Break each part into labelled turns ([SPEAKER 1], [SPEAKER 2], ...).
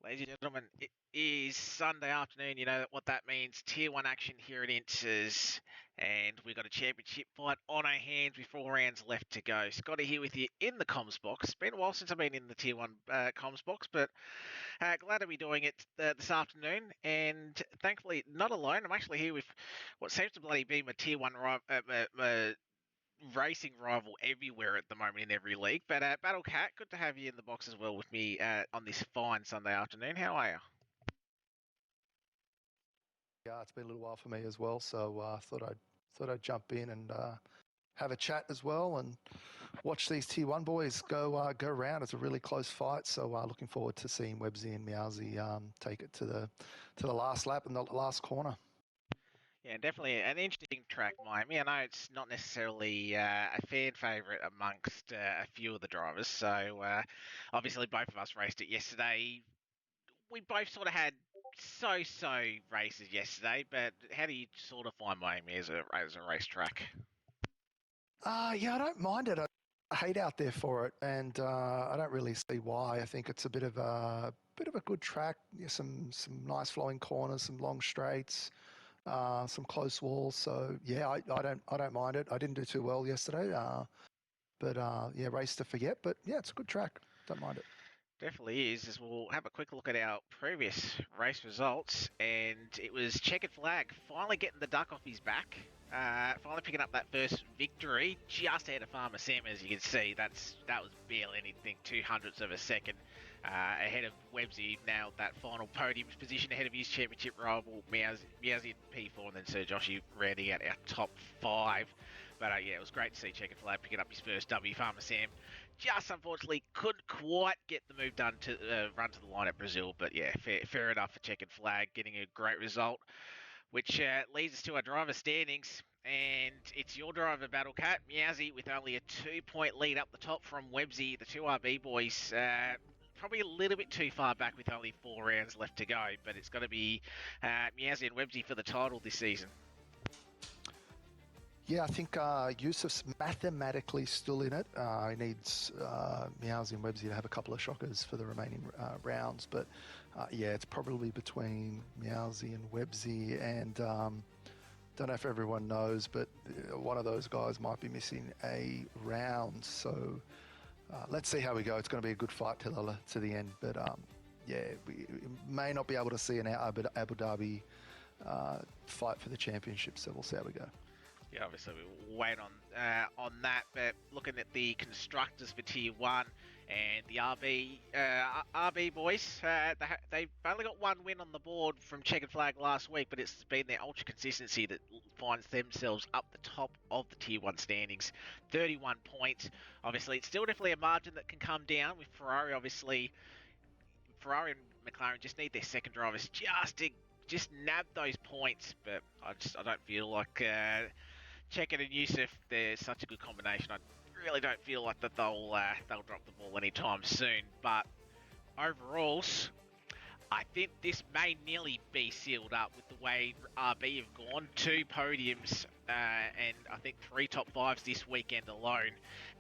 [SPEAKER 1] Ladies and gentlemen, it is Sunday afternoon. You know what that means. Tier 1 action here at Inces. And we've got a championship fight on our hands with 4 rounds left to go. Scotty here with you in the comms box. It's been a while since I've been in the Tier 1 comms box, but glad to be doing it this afternoon. And thankfully, not alone. I'm actually here with what seems to bloody be my Tier 1 my racing rival everywhere at the moment in every league. But Battle Cat, good to have you in the box as well with me on this fine Sunday afternoon. How are you?
[SPEAKER 2] Yeah, it's been a little while for me as well, so thought I'd jump in and have a chat as well and watch these T1 boys go around. It's a really close fight, so looking forward to seeing Websy and Meowsy take it to the last lap and the last corner.
[SPEAKER 1] Yeah, definitely an interesting track, Miami. I know it's not necessarily a fan favourite amongst a few of the drivers. So obviously, both of us raced it yesterday. We both sort of had so-so races yesterday. But how do you sort of find Miami as a racetrack?
[SPEAKER 2] Yeah, I don't mind it. I hate out there for it, and I don't really see why. I think it's a bit of a good track. Yeah, some nice flowing corners, some long straights. Some close walls, so yeah, I don't mind it. I didn't do too well yesterday, but yeah, race to forget. But yeah, it's a good track. Don't mind it.
[SPEAKER 1] Definitely is. As we'll have a quick look at our previous race results, and it was Checkered Flag finally getting the duck off his back, finally picking up that first victory just ahead of Farmer Sam. As you can see, that was barely anything, 200ths of a second ahead of Websy. Nailed that final podium position ahead of his championship rival Meowsy in P4, and then Sir Joshy rounding out our top 5. But yeah, it was great to see Checkered Flag picking up his first W. Farmer Sam just unfortunately couldn't quite get the move done to run to the line at Brazil. But yeah, fair enough for Checkered Flag, getting a great result, which leads us to our driver standings. And it's your driver, Battle Cat, Meowsy, with only a 2-point lead up the top from Websy. The two RB boys probably a little bit too far back with only 4 rounds left to go. But it's going to be Meowsy and Websy for the title this season.
[SPEAKER 2] Yeah, I think Yusuf's mathematically still in it. He needs Meowsy and Websy to have a couple of shockers for the remaining rounds. But yeah, it's probably between Meowsy and Websy. And don't know if everyone knows, but one of those guys might be missing a round. So let's see how we go. It's going to be a good fight to the end. But yeah, we may not be able to see an Abu Dhabi fight for the championship. So we'll see how we go.
[SPEAKER 1] Yeah, obviously we'll wait on that. But looking at the constructors for Tier 1 and the RB boys, they've only got one win on the board from Checkered Flag last week, but it's been their ultra consistency that finds themselves up the top of the Tier 1 standings. 31 points. Obviously, it's still definitely a margin that can come down with Ferrari. Obviously, Ferrari and McLaren just need their second drivers just nab those points, but I don't feel like Checkett and Yusuf, they're such a good combination. I really don't feel like that they'll drop the ball anytime soon. But overalls, I think this may nearly be sealed up with the way RB have gone. 2 podiums and I think 3 top 5s this weekend alone.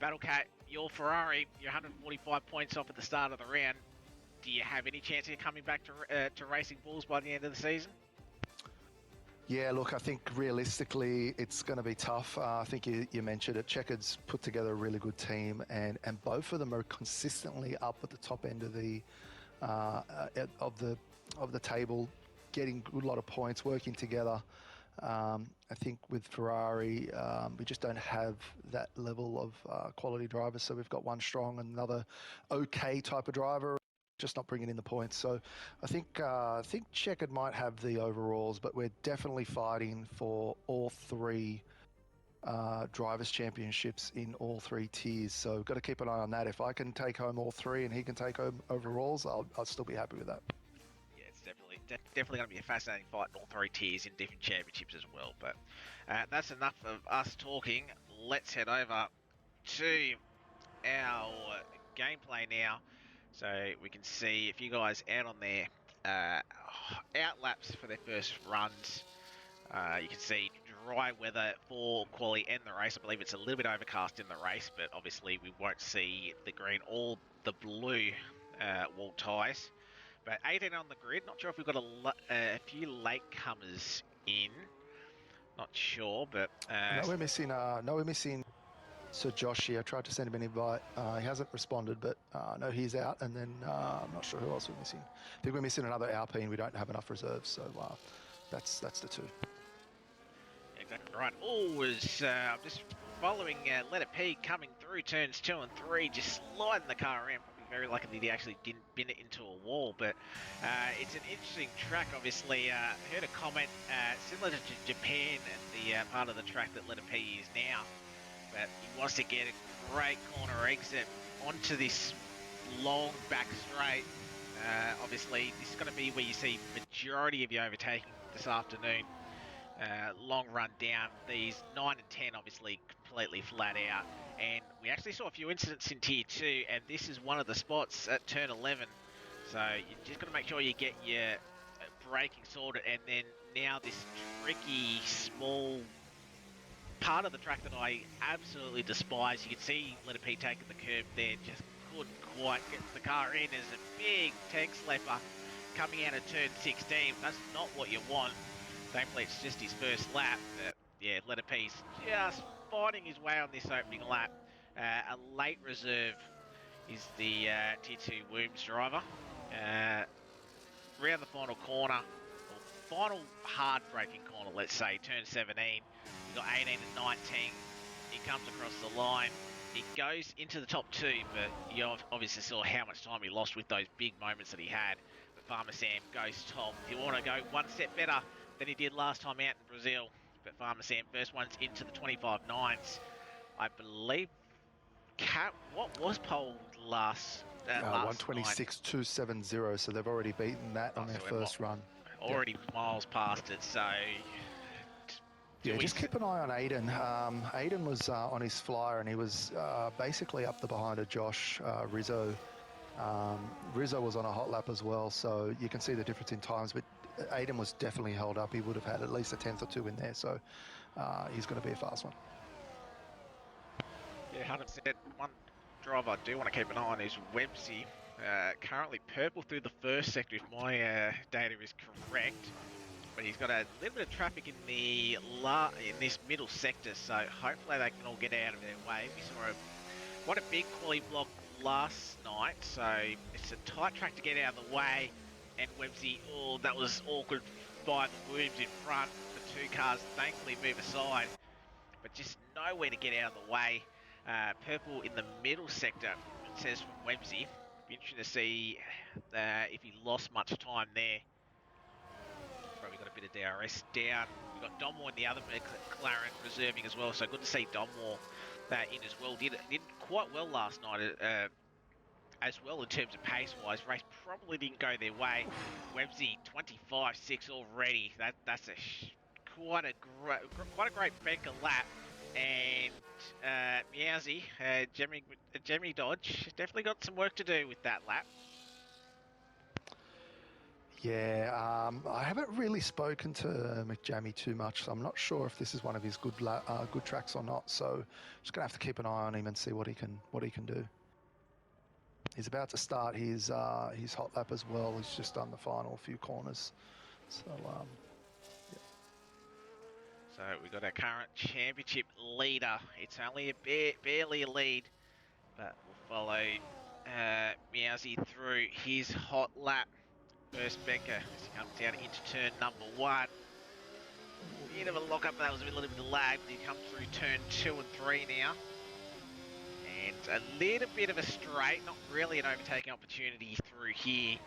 [SPEAKER 1] Battlecat, your Ferrari, you're 145 points off at the start of the round. Do you have any chance of coming back to racing bulls by the end of the season?
[SPEAKER 2] Yeah, look, I think realistically it's going to be tough. I think you mentioned it. Checkered's put together a really good team, and both of them are consistently up at the top end of the table, getting a good lot of points, working together. I think with Ferrari, we just don't have that level of quality drivers. So we've got one strong and another okay type of driver, just not bringing in the points. So I think Checkered might have the overalls, but we're definitely fighting for all 3 drivers' championships in all 3 tiers. So we've got to keep an eye on that. If I can take home all 3 and he can take home overalls, I'll still be happy with that.
[SPEAKER 1] Yeah, it's definitely going to be a fascinating fight in all 3 tiers in different championships as well. But that's enough of us talking. Let's head over to our gameplay now. So we can see if you guys out on their out laps for their first runs. You can see dry weather for quali and the race. I believe it's a little bit overcast in the race, but obviously we won't see the green or the blue wall tyres. But 18 on the grid. Not sure if we've got a few latecomers in. Not sure, but
[SPEAKER 2] No, we're missing. No, we're missing Sir Josh here. I tried to send him an invite. He hasn't responded, but no, he's out. And then I'm not sure who else we're missing. I think we're missing another Alpine. We don't have enough reserves, so that's the two.
[SPEAKER 1] Exactly right. I'm just following Letter P coming through turns 2 and 3, just sliding the car in. Probably very lucky that he actually didn't bin it into a wall, but it's an interesting track, obviously. Heard a comment similar to Japan at the part of the track that Letter P is now, but he wants to get a great corner exit onto this long back straight. Obviously, this is going to be where you see majority of your overtaking this afternoon. Long run down, these 9 and 10 obviously completely flat out, and we actually saw a few incidents in tier 2, and this is one of the spots at turn 11, so you just got to make sure you get your braking sorted. And then now this tricky small part of the track that I absolutely despise. You can see Letter P taking the curb there, just couldn't quite get the car in. There's a big tank slepper coming out of turn 16. That's not what you want. Thankfully, it's just his first lap. But yeah, Letter P's just finding his way on this opening lap. A late reserve is the Tier 2 Worms driver. Round the final corner, or final hard braking corner, let's say, turn 17. You've got 18 and 19. He comes across the line. He goes into the top 2, but you obviously saw how much time he lost with those big moments that he had. But Farmer Sam goes top. He'll want to go one step better than he did last time out in Brazil. But Farmer Sam, first one's into the 25.9s. I believe, what was pole last night?
[SPEAKER 2] 126.270, so they've already beaten that on their first run.
[SPEAKER 1] Already miles past it, so...
[SPEAKER 2] Yeah, just keep an eye on Aiden. Aiden was on his flyer, and he was basically up the behind of Josh Rizzo. Rizzo was on a hot lap as well, so you can see the difference in times, but Aiden was definitely held up. He would have had at least a tenth or two in there, so he's going to be a fast one.
[SPEAKER 1] Yeah, 100%. One driver I do want to keep an eye on is Websy. Currently purple through the first sector, if my data is correct. But he's got a little bit of traffic in this middle sector, so hopefully they can all get out of their way. We saw quite a big quali block last night, so it's a tight track to get out of the way. And Websy, that was awkward by the Worms in front. The two cars thankfully move aside, but just nowhere to get out of the way. Purple in the middle sector, it says from Websy. Be interesting to see if he lost much time there. Probably got a bit of DRS down. We've got Domwar in the other McLaren reserving as well, so good to see Domwar in as well. Did quite well last night as well in terms of pace-wise. Race probably didn't go their way. Websy 25.6 already. That's quite a great banker lap. And Meowsy, Jeremy Dodge, definitely got some work to do with that lap.
[SPEAKER 2] Yeah, I haven't really spoken to McJammy too much, so I'm not sure if this is one of his good tracks or not. So just gonna have to keep an eye on him and see what he can do. He's about to start his hot lap as well. He's just done the final few corners. So yeah.
[SPEAKER 1] So we've got our current championship leader. It's only barely a lead, but we'll follow Meowsy through his hot lap. First Becker as he comes down into turn number 1. Bit of a lock up, that was a little bit of lag, but he comes through turn 2 and 3 now. And a little bit of a straight, not really an overtaking opportunity through here.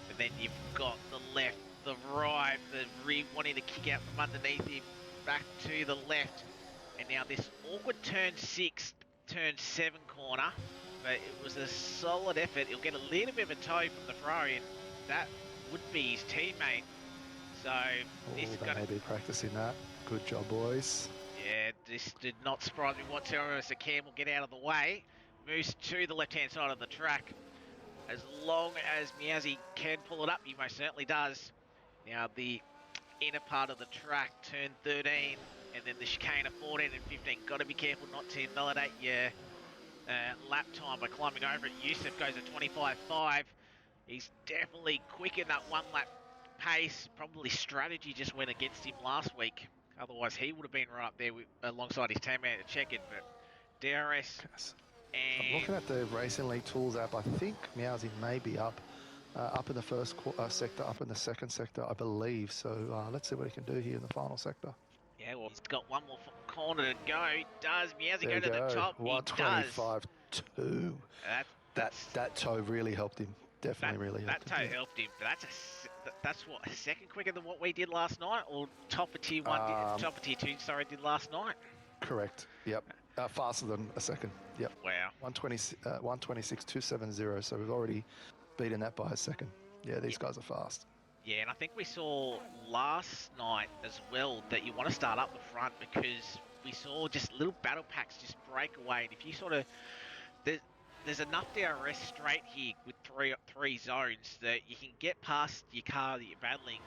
[SPEAKER 1] But then you've got the left, the right, the rear wanting to kick out from underneath him, back to the left. And now this awkward turn 6, turn 7 corner. But it was a solid effort. He'll get a little bit of a toe from the Ferrari, and that would be his teammate. So this is going to
[SPEAKER 2] be practicing that. Good job, boys.
[SPEAKER 1] Yeah, this did not surprise me whatsoever as the Cam will get out of the way. Moves to the left-hand side of the track. As long as Meowsy can pull it up, he most certainly does. Now the inner part of the track, turn 13, and then the chicane of 14 and 15. Got to be careful not to invalidate your lap time by climbing over it. Yusuf goes at 25.5. He's definitely quick in that one lap pace. Probably strategy just went against him last week. Otherwise, he would have been right up there alongside his teammate at Checkered. But DRS
[SPEAKER 2] Yes. I'm
[SPEAKER 1] and
[SPEAKER 2] looking at the Racing League Tools app. I think Meowsy may be up in the first sector, up in the second sector, I believe. So let's see what he can do here in the final sector.
[SPEAKER 1] yeah, well, he's got one more corner to go. Does Meowsy
[SPEAKER 2] There
[SPEAKER 1] go
[SPEAKER 2] you
[SPEAKER 1] to the
[SPEAKER 2] go.
[SPEAKER 1] top? He does.
[SPEAKER 2] 125.2.
[SPEAKER 1] That's
[SPEAKER 2] That toe really helped him. Definitely really
[SPEAKER 1] that
[SPEAKER 2] helped him.
[SPEAKER 1] toe
[SPEAKER 2] Yeah.
[SPEAKER 1] helped him. But that's what, a second quicker than what we did last night, or top of tier one, top of tier two. Sorry, did last night.
[SPEAKER 2] Correct. Yep. Faster than a second. Yep.
[SPEAKER 1] Wow.
[SPEAKER 2] 126.270. So we've already beaten that by a second. Yeah, these guys are fast.
[SPEAKER 1] Yeah, and I think we saw last night as well that you want to start up the front because we saw just little battle packs just break away. And if you sort of, there's enough DRS straight here with three zones that you can get past your car that you're battling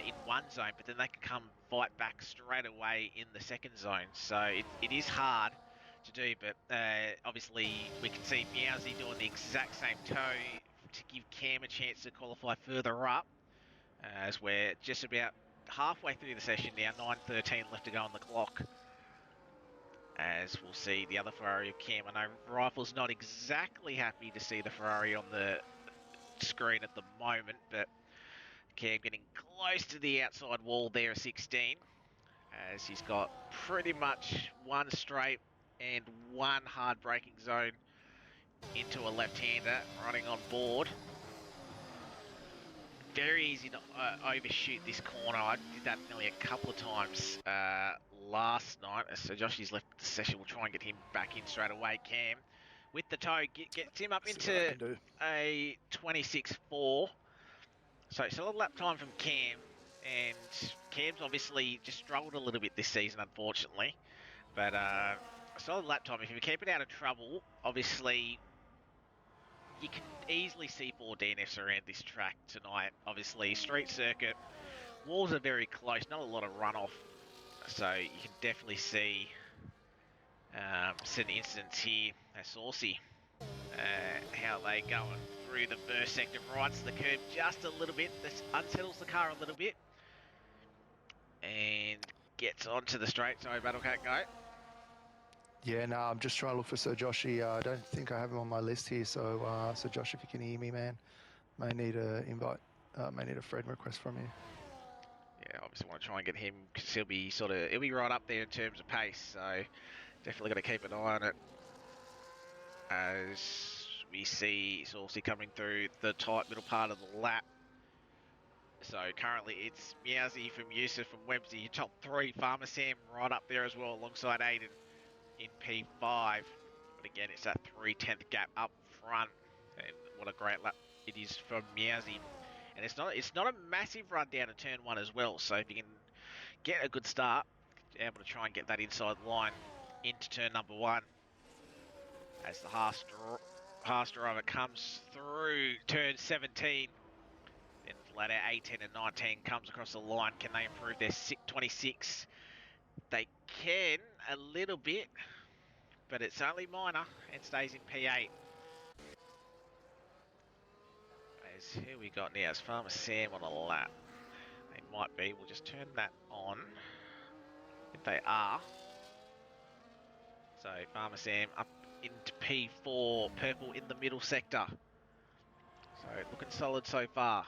[SPEAKER 1] in one zone, but then they can come fight back straight away in the second zone. So it is hard to do, but obviously we can see Meowsy doing the exact same toe to give Cam a chance to qualify further up. As we're just about halfway through the session now, 9:13 left to go on the clock. As we'll see the other Ferrari of Cam. I know Rifle's not exactly happy to see the Ferrari on the screen at the moment, but Cam getting close to the outside wall there, 16, as he's got pretty much one straight and one hard braking zone into a left-hander running on board. Very easy to overshoot this corner. I did that nearly a couple of times last night. So Joshy's left the session. We'll try and get him back in straight away. Cam with the toe gets him up into a 26.4. So solid lap time from Cam. And Cam's obviously just struggled a little bit this season, unfortunately. But a solid lap time. If you keep it out of trouble, obviously you can easily see 4 DNFs around this track tonight. Obviously, street circuit, walls are very close, not a lot of runoff, so you can definitely see some incidents here. Saucy, how they going through the first sector, right to the curb just a little bit. This unsettles the car a little bit and gets onto the straight. Sorry, Battlecat, go.
[SPEAKER 2] Yeah, no, I'm just trying to look for Sir Joshy. I don't think I have him on my list here. So, Sir Josh, if you can hear me, man, may need a invite, may need a friend request from you.
[SPEAKER 1] Yeah, obviously want to try and get him because he'll be right up there in terms of pace. So definitely got to keep an eye on it. As we see Saucy coming through the tight middle part of the lap. So currently it's Meowsy from Yusuf from Websy, top 3, Farmer Sam right up there as well alongside Aiden in P5. But again, it's that 3/10 gap up front. And what a great lap it is from Meowsy. And it's not a massive run down to turn 1 as well. So if you can get a good start, able to try and get that inside line into turn number 1. As the Haas driver comes through turn 17. Then ladder 18 and 19 comes across the line. Can they improve their 26? They can a little bit, but it's only minor and stays in P8. As here we got now is Farmer Sam on a lap. They might be. We'll just turn that on. If they are. So Farmer Sam up into P4, purple in the middle sector. So looking solid so far.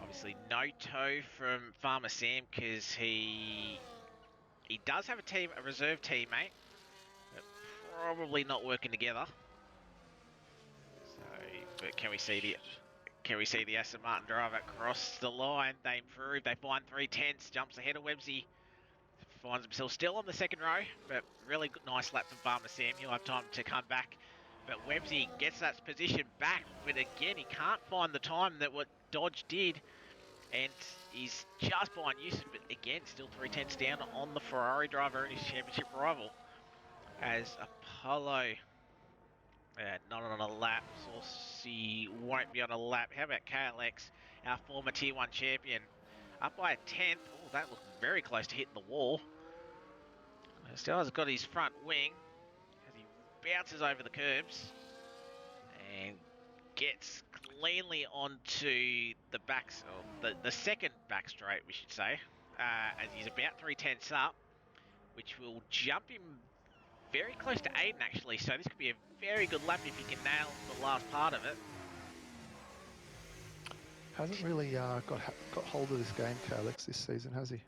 [SPEAKER 1] Obviously no toe from Farmer Sam because he does have a reserve teammate, but probably not working together. So, but can we see the Aston Martin driver cross the line? They improve. They find 3/10, jumps ahead of Websy. Finds himself still on the second row, but really good, nice lap from Farmer Sam. He'll have time to come back. But Websy gets that position back, but again, he can't find the time that what Dodge did. And he's just behind Yusuf, but again, still 3/10 down on the Ferrari driver and his championship rival. As Apollo, not on a lap. Saucy won't be on a lap. How about KLX, our former Tier 1 champion? Up by a 10th. Oh, that looked very close to hitting the wall. Still has got his front wing as he bounces over the curbs and gets cleanly onto the the second back straight, we should say, as he's about 3/10 up, which will jump him very close to Aiden actually. So this could be a very good lap if he can nail the last part of it.
[SPEAKER 2] Hasn't really got hold of this game, Calix, this season, has he?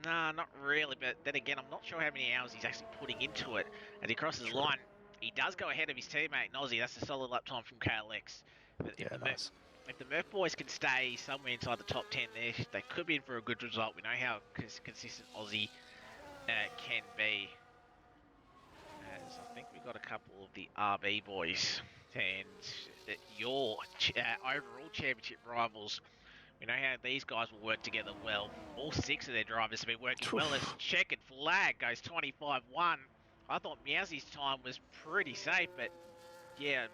[SPEAKER 1] Nah, not really, but then again, I'm not sure how many hours he's actually putting into it. As he crosses the line, he does go ahead of his teammate, Nozzy. That's a solid lap time from KLX. But
[SPEAKER 2] Yeah, nice.
[SPEAKER 1] If the Murph boys can stay somewhere inside the top 10 there, they could be in for a good result. We know how consistent Aussie can be. As I think we got a couple of the RB boys and your overall championship rivals. We know how these guys will work together well. All 6 of their drivers have been working well as checkered flag goes 25-1. I thought Meowsy's time was pretty safe, but yeah,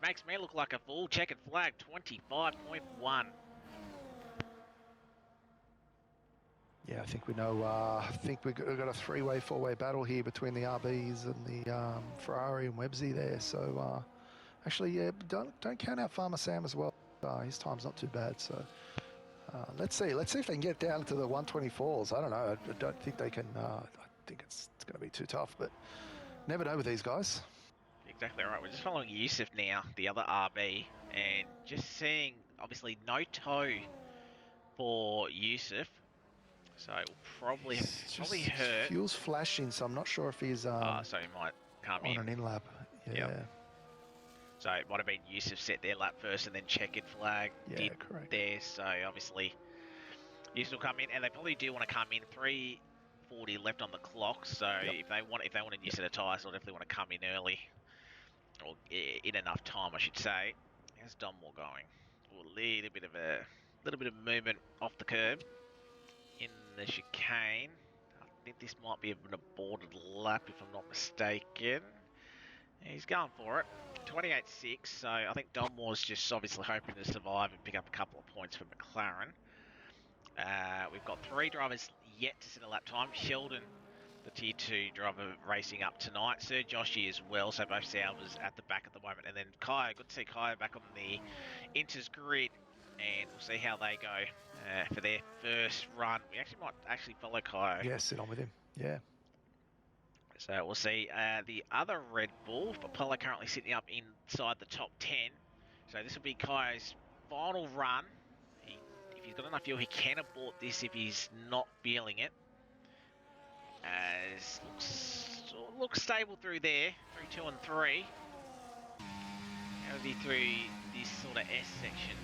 [SPEAKER 1] makes me look like a fool. Checkered flag 25.1.
[SPEAKER 2] Yeah, I think we know. I think we've got a 3-way, 4-way battle here between the RBs and the Ferrari and Websy there. So actually, yeah, don't count out Farmer Sam as well. His time's not too bad. So let's see if they can get down to the 124s. I don't know. I don't think they can. I think it's going to be too tough, but never know with these guys.
[SPEAKER 1] Exactly right. We're just following Yusuf now, the other RB, and just seeing obviously no toe for Yusuf. So it will probably hurt.
[SPEAKER 2] Fuel's flashing, so I'm not sure if he's
[SPEAKER 1] so he might come
[SPEAKER 2] on an in-lap. Yeah.
[SPEAKER 1] Yep. So it might have been Yusuf set their lap first and then checkered flag did
[SPEAKER 2] correct.
[SPEAKER 1] there. So obviously Yusuf will come in, and they probably do want to come in. 3:40 left on the clock. So if they wanted use of the tyres, they'll definitely want to come in early, or in enough time, I should say. How's Donmore going? A little bit of movement off the curb in the chicane. I think this might be an aborted lap if I'm not mistaken. He's going for it. 28.6, so I think Donmore's just obviously hoping to survive and pick up a couple of points for McLaren. We've got 3 drivers yet to set a lap time. Sheldon, the Tier 2 driver, racing up tonight. Sir Joshy as well, so both Salvers at the back at the moment. And then Kaya, good to see Kaya back on the Inters grid. And we'll see how they go for their first run. We might follow Kaya.
[SPEAKER 2] Yeah, sit on with him. Yeah.
[SPEAKER 1] So we'll see. The other Red Bull, Apollo currently sitting up inside the top 10. So this will be Kaya's final run. If he's got enough fuel, he can abort this if he's not feeling it. As looks stable through there, 3, 2, and 3. How's he through this sort of S section?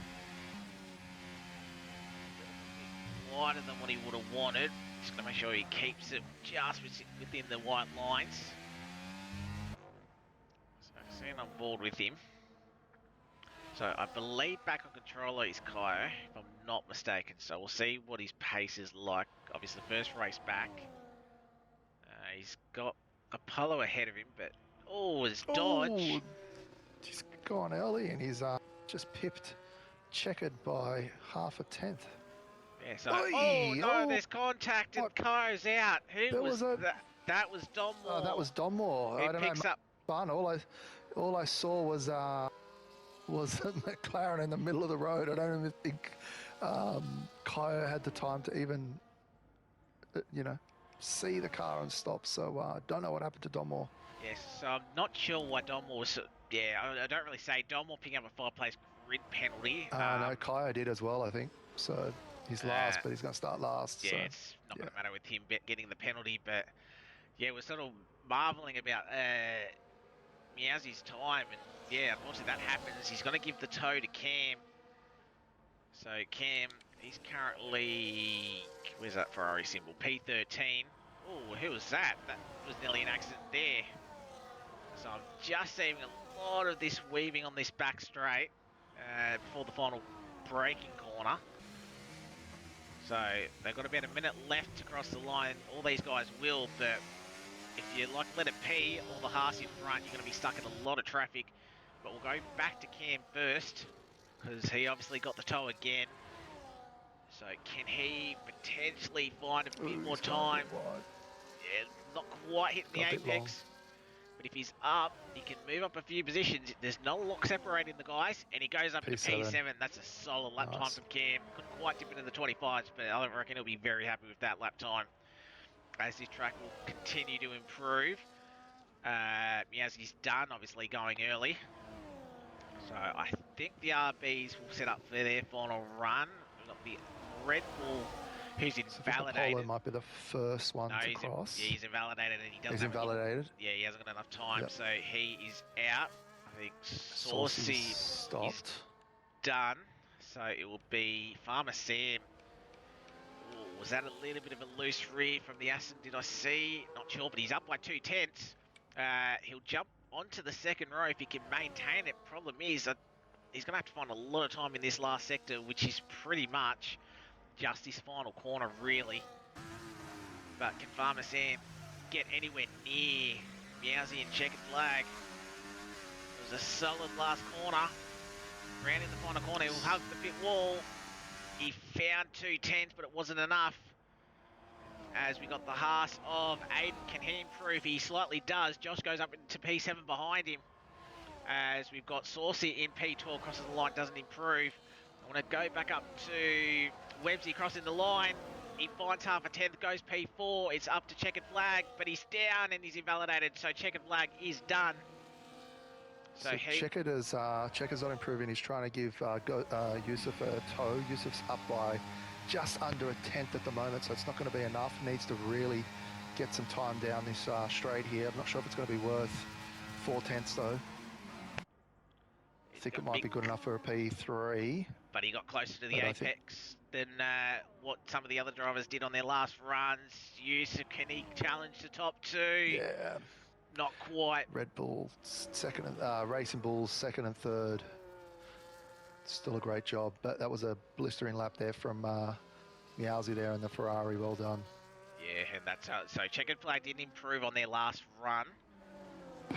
[SPEAKER 1] Wider than what he would have wanted. Just going to make sure he keeps it just within the white lines. So seeing on board with him. So I believe back on controller is Kyo, if I'm not mistaken. So we'll see what his pace is like. Obviously the first race back. He's got Apollo ahead of him, but his dodge.
[SPEAKER 2] Oh, he's gone early and he's just pipped, checkered by half a tenth.
[SPEAKER 1] Yeah, so, there's contact and Kyo's out. Who was that? That was Donmore.
[SPEAKER 2] Oh, that was Donmore. I don't know. Fun. All I saw was a McLaren in the middle of the road. I don't even think Kyo had the time to even, see the car and stop. So I don't know what happened to Donmore.
[SPEAKER 1] Yes, so I'm not sure why Donmore was. Yeah, I don't really say. Donmore picking up a 5-place grid penalty.
[SPEAKER 2] No, Kyo did as well, I think. So he's last, but he's going to start last.
[SPEAKER 1] Yeah,
[SPEAKER 2] so,
[SPEAKER 1] it's not going to matter with him getting the penalty. But yeah, we're sort of marveling about Meowsy's time, and yeah, unfortunately that happens. He's going to give the toe to Cam. So Cam, he's currently, where's that Ferrari symbol? P13. Oh, who was that? That was nearly an accident there. So I'm just seeing a lot of this weaving on this back straight before the final braking corner. So they've got about a minute left to cross the line. All these guys will, but if you let it pee or the Haas in front, you're going to be stuck in a lot of traffic. But we'll go back to Cam first, because he obviously got the toe again. So can he potentially find a bit more time? Yeah, not quite hitting the apex. but if he's up, he can move up a few positions. There's not a lot separating the guys, and he goes up into
[SPEAKER 2] P7.
[SPEAKER 1] P7. That's a solid lap time
[SPEAKER 2] Nice.
[SPEAKER 1] from Cam. Couldn't quite dip into the 25s, but I reckon he'll be very happy with that lap time as this track will continue to improve. Miazgi's done, obviously going early. So I think the RBs will set up for their final run. We've got the Red Bull, who's
[SPEAKER 2] So I think
[SPEAKER 1] invalidated.
[SPEAKER 2] Apollo might be the first one to cross.
[SPEAKER 1] He's invalidated, and he doesn't.
[SPEAKER 2] He's invalidated.
[SPEAKER 1] He hasn't got enough time,
[SPEAKER 2] Yep.
[SPEAKER 1] so he is out. I think
[SPEAKER 2] Saucy
[SPEAKER 1] Saucy
[SPEAKER 2] stopped.
[SPEAKER 1] is done. So it will be Farmer Sam. Ooh, was that a little bit of a loose rear from the Aston? Did I see? Not sure, but he's up by 2/10. He'll jump onto the second row if he can maintain it. Problem is, he's going to have to find a lot of time in this last sector, which is pretty much just his final corner, really. But can Farmer Sam get anywhere near Meowsy and Checkered Flag? It was a solid last corner. Round in the final corner, he'll hug the pit wall. He found 2/10, but it wasn't enough. As we got the Haas of Aiden, can he improve? He slightly does. Josh goes up into P7 behind him. As we've got Saucy in P12, crosses the line, doesn't improve. I want to go back up to Webbsy crossing the line. He finds half a tenth, goes P4. It's up to Checkered Flag, but he's down and he's invalidated, so Checkered Flag is done.
[SPEAKER 2] So Checker's not improving. He's trying to give Yusuf a tow. Yusuf's up by just under a tenth at the moment, so it's not going to be enough. Needs to really get some time down this straight here. I'm not sure if it's going to be worth 4/10 though. I think it might be good enough for a P3.
[SPEAKER 1] But he got closer to the apex than what some of the other drivers did on their last runs. Yusuf, can he challenge the top two?
[SPEAKER 2] Yeah.
[SPEAKER 1] Not quite.
[SPEAKER 2] Red Bull second, Racing Bulls second and third. Still a great job, but that was a blistering lap there from Miazzi there in the Ferrari. Well done.
[SPEAKER 1] Yeah, and that's so Checkered Flag didn't improve on their last run.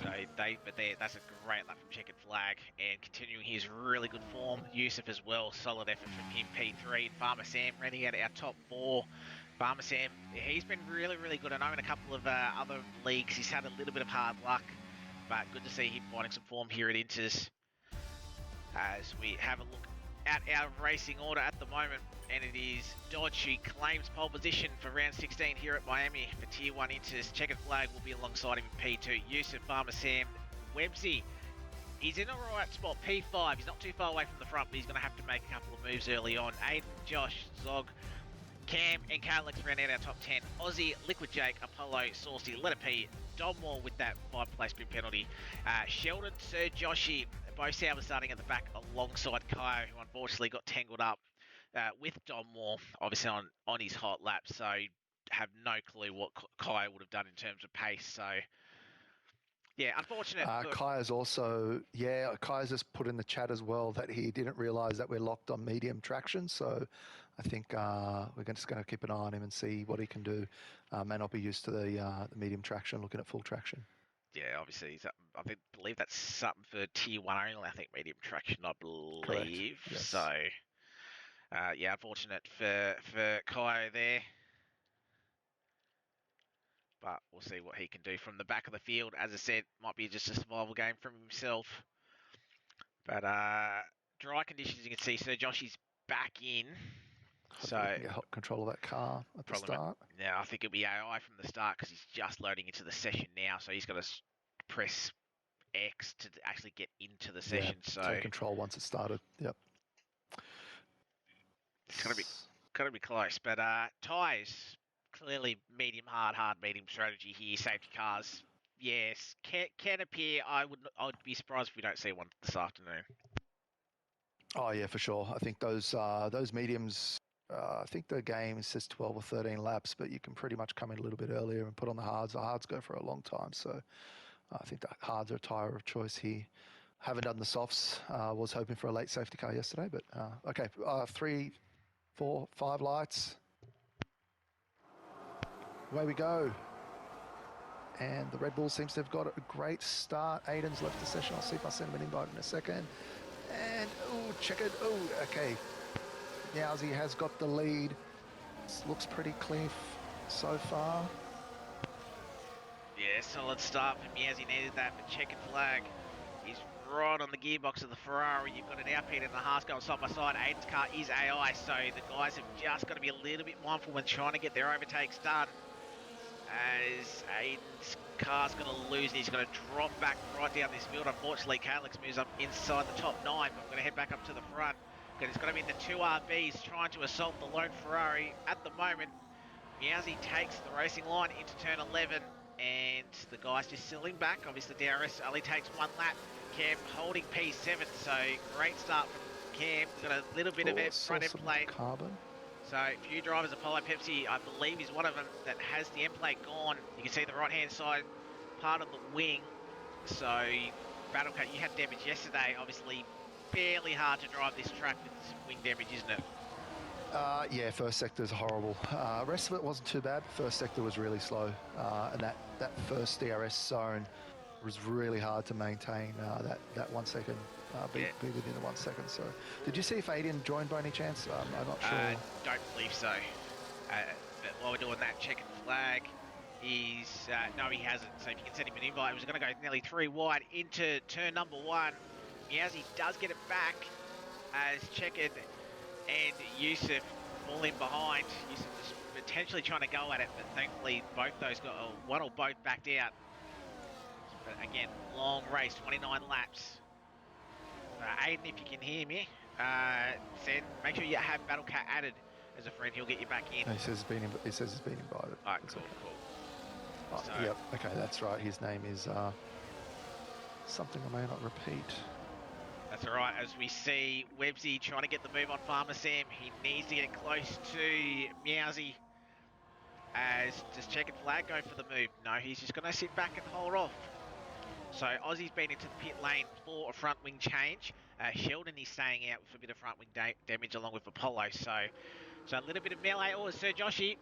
[SPEAKER 1] So that's a great lap from Checkered Flag, and continuing his really good form. Yusuf as well, solid effort from him. P3 and Farmer Sam running out our top four. Farmer Sam, he's been really, really good. I know in a couple of other leagues he's had a little bit of hard luck, but good to see him finding some form here at Inters. As we have a look at our racing order at the moment, and it is Dodge who claims pole position for round 16 here at Miami for Tier 1 Inters. Checkered Flag will be alongside him in P2. Yusuf, Farmer Sam, Webbsy. He's in a right spot, P5. He's not too far away from the front, but he's going to have to make a couple of moves early on. Aiden, Josh, Zog, Cam and Carlex round out our top 10. Aussie, Liquid Jake, Apollo, Saucy, Letter P, Domwall with that 5-place spin penalty. Sheldon, Sir Joshy, both Salvers starting at the back alongside Kyo, who unfortunately got tangled up with Domwall, obviously on his hot lap. So have no clue what Kyo would have done in terms of pace. So yeah, unfortunate.
[SPEAKER 2] Kai's just put in the chat as well that he didn't realise that we're locked on medium traction. So I think we're just going to keep an eye on him and see what he can do. May not be used to the medium traction, looking at full traction.
[SPEAKER 1] Yeah, obviously, I believe that's something for Tier 1 only. I think medium traction, I believe.
[SPEAKER 2] Yes.
[SPEAKER 1] So, yeah, unfortunate for Kyo there. But we'll see what he can do from the back of the field. As I said, might be just a survival game from himself. But dry conditions, you can see Sir Joshy's back in.
[SPEAKER 2] So we can get control of that car at the start.
[SPEAKER 1] Yeah, I think it'll be AI from the start because he's just loading into the session now. So he's got to press X to actually get into the session. So
[SPEAKER 2] take control once it started. Yep.
[SPEAKER 1] It's gonna be close. But tyres, clearly medium hard medium strategy here. Safety cars, yes, can appear. I would be surprised if we don't see one this afternoon.
[SPEAKER 2] Oh yeah, for sure. I think those mediums. I think the game says 12 or 13 laps, but you can pretty much come in a little bit earlier and put on the hards. The hards go for a long time, so I think the hards are a tyre of choice here. Haven't done the softs. Was hoping for a late safety car yesterday, but okay. 3, 4, 5 lights. Away we go. And the Red Bull seems to have got a great start. Aiden's left the session. I'll see if I send him an invite in a second. And, Checkered. Okay. Yowzy has got the lead. This looks pretty clean so far.
[SPEAKER 1] Yeah, Yeah, solid start from Yazzie. Needed that, but checkered flag is right on the gearbox of the Ferrari. You've got an Alpine and a Haas going side by side. Aiden's car is AI, so the guys have just got to be a little bit mindful when trying to get their overtakes done. As Aiden's car's going to lose, and he's going to drop back right down this field. Unfortunately, Calix moves up inside the top 9, but we're going to head back up to the front. Because it's going to be the two RBs trying to assault the lone Ferrari. At the moment, Meowsy takes the racing line into turn 11, and the guy's just settling back. Obviously, DRS only takes one lap. Cam holding P7, so great start from Cam. We've got a little bit of it front end plate.
[SPEAKER 2] Carbon.
[SPEAKER 1] So a few drivers, Apollo Pepsi, I believe, is one of them that has the end plate gone. You can see the right-hand side part of the wing. So Battlecat, you had damage yesterday. Obviously, fairly hard to drive this track with some wing damage, isn't it?
[SPEAKER 2] Yeah, first sector's horrible. Rest of it wasn't too bad. First sector was really slow, and that first DRS zone was really hard to maintain. That 1 second, be within the 1 second. So, did you see if Aiden joined by any chance? I'm not sure.
[SPEAKER 1] Don't believe so. But while we're doing that, checkered flag is no, he hasn't. So if you can send him an invite, he was going to go nearly 3 wide into turn number 1. Meowsy does get it back as checkered and Yusuf fall in behind. Yusuf was potentially trying to go at it, but thankfully both those got one or both backed out. But again, long race, 29 laps. Aiden, if you can hear me, make sure you have Battlecat added as a friend. He'll get you back in.
[SPEAKER 2] No, he says he's been invited.
[SPEAKER 1] All right, cool,
[SPEAKER 2] okay.
[SPEAKER 1] Cool.
[SPEAKER 2] Oh,
[SPEAKER 1] So,
[SPEAKER 2] yep. Okay, that's right. His name is something I may not repeat.
[SPEAKER 1] That's all right. As we see Websy trying to get the move on Farmer Sam, he needs to get close to Meowsy. As does checkered flag go for the move? No, he's just going to sit back and hold off. So Aussie's been into the pit lane for a front wing change. Sheldon is staying out with a bit of front wing damage along with Apollo. So a little bit of melee. Oh, Sir Joshy,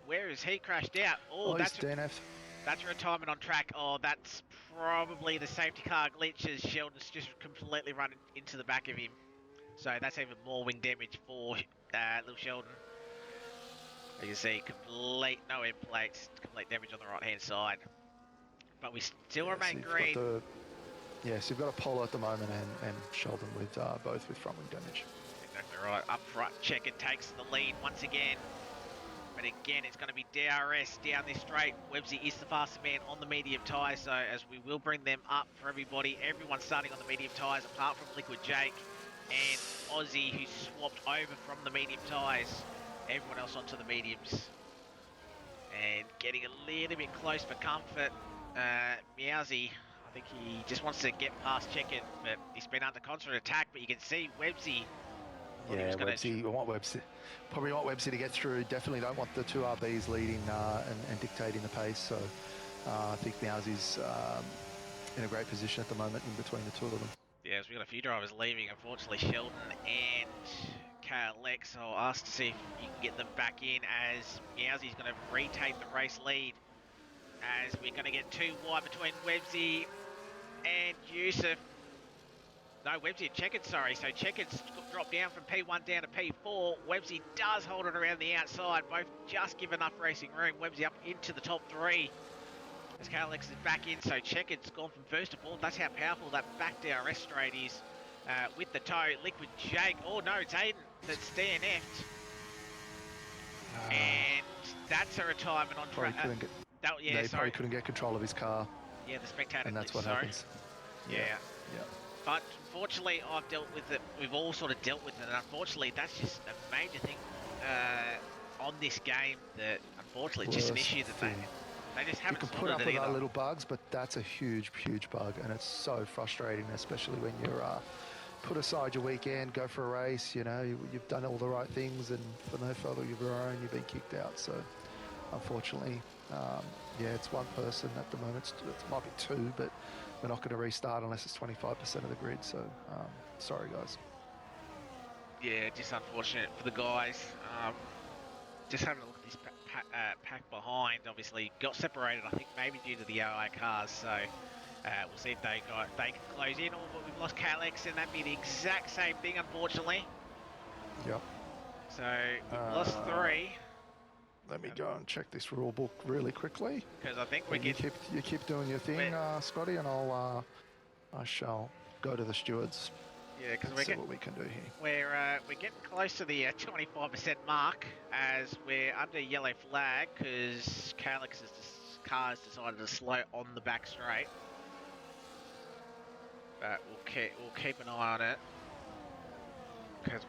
[SPEAKER 1] where is he crashed out? Oh,
[SPEAKER 2] He's DNF.
[SPEAKER 1] That's a retirement on track. Oh, that's probably the safety car glitch as Sheldon's just completely run into the back of him. So that's even more wing damage for little Sheldon. As you can see, no end plates, complete damage on the right-hand side. But we still remain green.
[SPEAKER 2] So you've got Apollo at the moment and Sheldon with both with front wing damage.
[SPEAKER 1] Exactly right. Up front, Checker takes the lead once again. But again, it's going to be DRS down this straight. Websy is the faster man on the medium tyres, so as we will bring them up for everybody. Everyone's starting on the medium tyres apart from Liquid Jake and Aussie, who swapped over from the medium tyres. Everyone else onto the mediums. And getting a little bit close for comfort. Meowsy, I think he just wants to get past Checker, but he's been under constant attack. But you can see Websy.
[SPEAKER 2] Yeah, Websy. Probably want Websy to get through. Definitely don't want the two RBs leading and dictating the pace. So I think Meowsy's in a great position at the moment in between the two of them.
[SPEAKER 1] Yeah, we've got a few drivers leaving. Unfortunately, Sheldon and KLX. I'll ask to see if you can get them back in as Meowsy's going to retake the race lead. As we're going to get 2 wide between Websy and Yusuf. No, Websy and Checkered, sorry. So Checkered's dropped down from P1 down to P4. Websy does hold it around the outside. Both just give enough racing room. Websy up into the top 3. As KLX is back in, so Checkered's gone from first to fourth. That's how powerful that back DRS straight is. With the toe, Liquid Jake. Oh no, it's Aiden that's DNF'd. And that's a retirement on track.
[SPEAKER 2] He probably couldn't get control of his car.
[SPEAKER 1] Yeah, the spectator.
[SPEAKER 2] And that's what happens.
[SPEAKER 1] Yeah. But unfortunately, I've dealt with it. We've all sort of dealt with it. And unfortunately, that's just a major thing on this game that unfortunately it's just an issue that they just haven't.
[SPEAKER 2] You can put up with our little bugs, but that's a huge, huge bug, and it's so frustrating, especially when you're put aside your weekend, go for a race. You know, you've done all the right things, and for no fault of your own, you've been kicked out. So, unfortunately, it's one person at the moment. It might be 2, but we're not going to restart unless it's 25% of the grid. So, sorry, guys.
[SPEAKER 1] Yeah, just unfortunate for the guys. Just having a look at this pack behind, obviously got separated, I think maybe due to the AI cars. So we'll see if they can close in, or we've lost KLX, and that'd be the exact same thing, unfortunately.
[SPEAKER 2] Yep.
[SPEAKER 1] So we've lost 3.
[SPEAKER 2] Let me go and check this rule book really quickly.
[SPEAKER 1] Because I think we're
[SPEAKER 2] You
[SPEAKER 1] getting...
[SPEAKER 2] keep doing your thing, Scotty, and I shall go to the stewards.
[SPEAKER 1] Yeah, because
[SPEAKER 2] See what we can do here.
[SPEAKER 1] We're getting close to the 25% mark as we're under yellow flag because Calix's car has decided to slow on the back straight. But we'll keep an eye on it because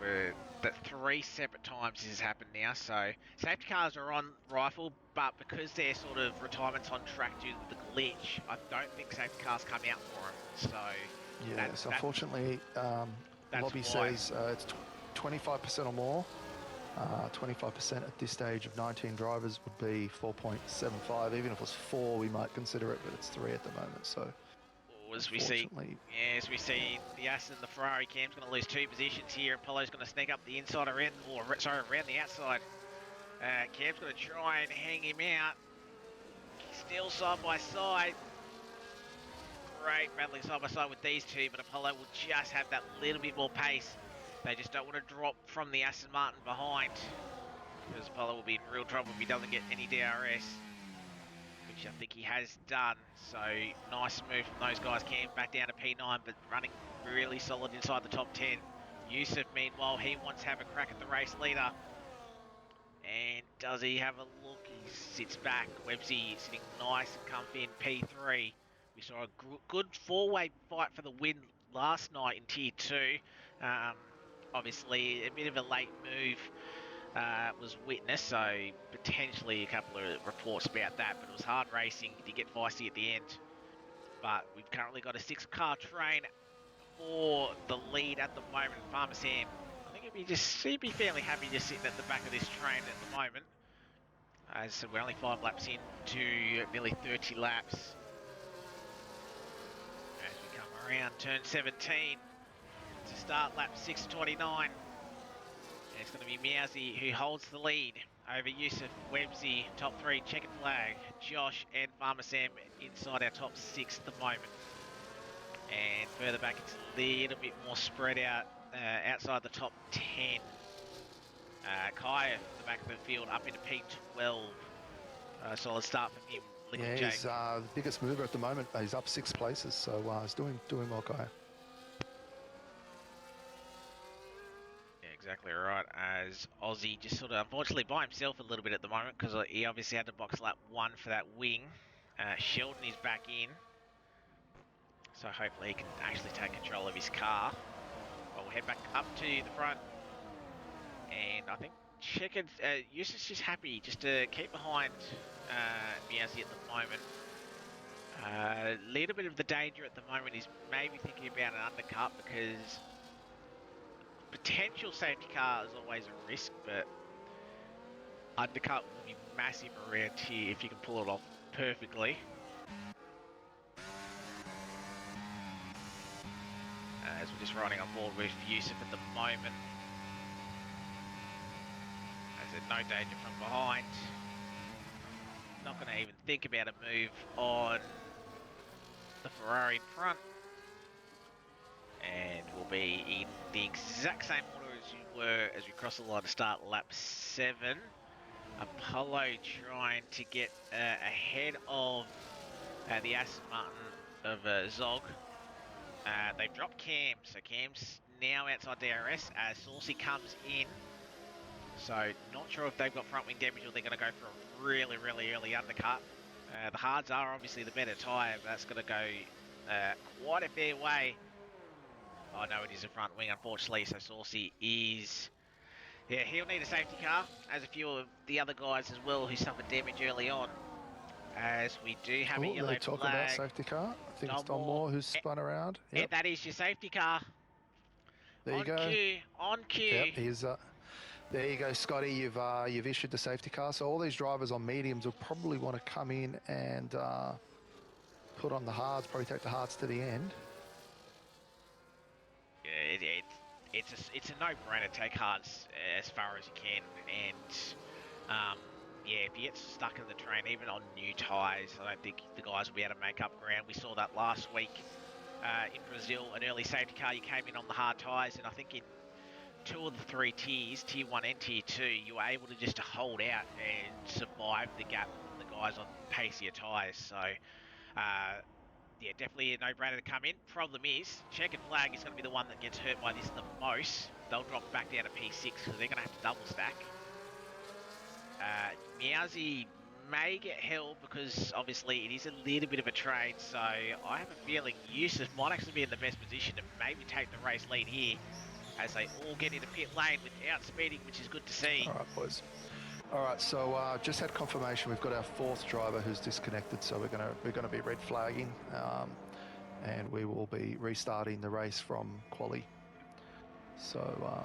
[SPEAKER 1] that 3 separate times this has happened now. So safety cars are on rifle, but because their sort of retirement's on track due to the glitch, I don't think safety cars come out for them. So
[SPEAKER 2] yes, unfortunately, lobby
[SPEAKER 1] why.
[SPEAKER 2] says it's 25% or more. 25% at this stage of 19 drivers would be 4.75. Even if it was 4, we might consider it, but it's 3 at the moment. So,
[SPEAKER 1] as we see the Aston and the Ferrari, Cam's going to lose 2 positions here. Apollo's going to sneak up the inside around the outside. Cam's going to try and hang him out. Still side by side. Great battling side by side with these two, but Apollo will just have that little bit more pace. They just don't want to drop from the Aston Martin behind, because Apollo will be in real trouble if he doesn't get any DRS, which I think he has done. So nice move from those guys. Cam back down to P9, but running really solid inside the top 10. Yusuf, meanwhile, he wants to have a crack at the race leader. And does he have a look? He sits back. Websy sitting nice and comfy in P3. We saw a good 4-way fight for the win last night in Tier 2. Obviously, a bit of a late move was witnessed, so potentially a couple of reports about that, but it was hard racing. He did get feisty at the end. But we've currently got a 6-car train for the lead at the moment. Farmer Sam, I think he'd be fairly happy just sitting at the back of this train at the moment. As I said, we're only 5 laps into nearly 30 laps. As we come around turn 17 to start lap 6:29. And it's going to be Meowsy who holds the lead over Yusuf, Websy, top 3, checkered flag, Josh and Farmer Sam inside our top 6 at the moment. And further back, it's a little bit more spread out outside the top 10. Kai at the back of the field up into P12. Solid start from him.
[SPEAKER 2] Yeah, he's the biggest mover at the moment. He's up 6 places, so he's doing well, Kai.
[SPEAKER 1] Yeah, exactly right. As Aussie just sort of unfortunately by himself a little bit at the moment because he obviously had to box lap 1 for that wing. Sheldon is back in. So hopefully he can actually take control of his car. Well, we'll head back up to the front. And I think Checkered, Yusuf's just happy just to keep behind Meowsy at the moment. A little bit of the danger at the moment is maybe thinking about an undercut because potential safety car is always a risk, but undercut will be massive around here if you can pull it off perfectly. As we're just riding on board with Yusuf at the moment. As there's no danger from behind. Not going to even think about a move on the Ferrari in front. And we'll be in the exact same order as you were as we cross the line to start lap 7. Apollo trying to get ahead of the Aston Martin of Zog. They've dropped Cam, so Cam's now outside DRS as Saucy comes in. So not sure if they've got front wing damage or they're going to go for a really, really early undercut. The hards are obviously the better tyre, but that's going to go quite a fair way. Oh no, it is a front wing unfortunately, so Saucy is... Yeah, he'll need a safety car, as a few of the other guys as well who suffered damage early on. As we do have a yellow
[SPEAKER 2] they talk
[SPEAKER 1] flag.
[SPEAKER 2] about safety car. I think it's Don Moore who's spun around.
[SPEAKER 1] Yep. And that is your safety car.
[SPEAKER 2] There you go.
[SPEAKER 1] On cue.
[SPEAKER 2] Yep, here's there you go, Scotty. You've issued the safety car. So all these drivers on mediums will probably want to come in and put on the hards. Probably take the hards to the end.
[SPEAKER 1] Yeah, it's a no-brainer. Take hards as far as you can, and yeah, if you get stuck in the train, even on new tyres, I don't think the guys will be able to make up ground. We saw that last week in Brazil, an early safety car. You came in on the hard tyres, and I think in two of the three tiers, tier 1 and tier 2, you were able to just hold out and survive the gap from the guys on pacier tyres. So, yeah, definitely a no-brainer to come in. Problem is, Checkered Flag is going to be the one that gets hurt by this the most. They'll drop back down to P6 because they're going to have to double stack. Meowsy may get held because obviously it is a little bit of a trade, so I have a feeling Yusuf might actually be in the best position to maybe take the race lead here as they all get into pit lane without speeding, which is good to see.
[SPEAKER 2] All right, boys. All right, so just had confirmation we've got our fourth driver who's disconnected, so we're gonna be red flagging, and we will be restarting the race from quali. So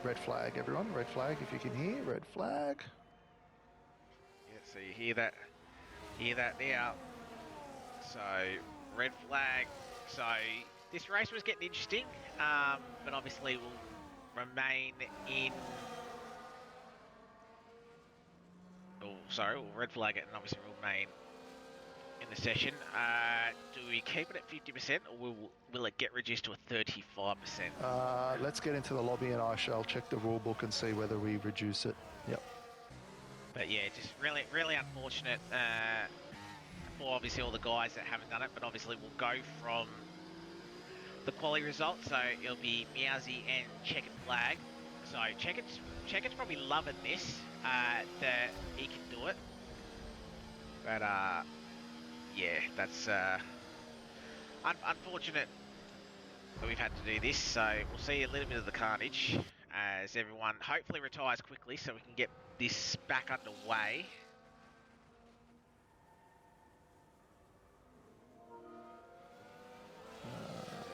[SPEAKER 2] red flag, everyone. Red flag, if you can hear. Red flag.
[SPEAKER 1] Yeah, so you hear that now. So red flag. So this race was getting interesting, but obviously will remain in. Oh, sorry, we'll red flag it and obviously remain in the session. Do we keep it at 50% or will it get reduced to a 35%?
[SPEAKER 2] Let's get into the lobby and I shall check the rule book and see whether we reduce it. Yep.
[SPEAKER 1] But yeah, just really unfortunate for obviously all the guys that haven't done it, but obviously we'll go from the quality results. So it'll be Meowsy and Checkered Flag. So Checkered's probably loving this, that he can do it. But yeah, that's unfortunate that we've had to do this. So we'll see a little bit of the carnage as everyone hopefully retires quickly so we can get this back underway.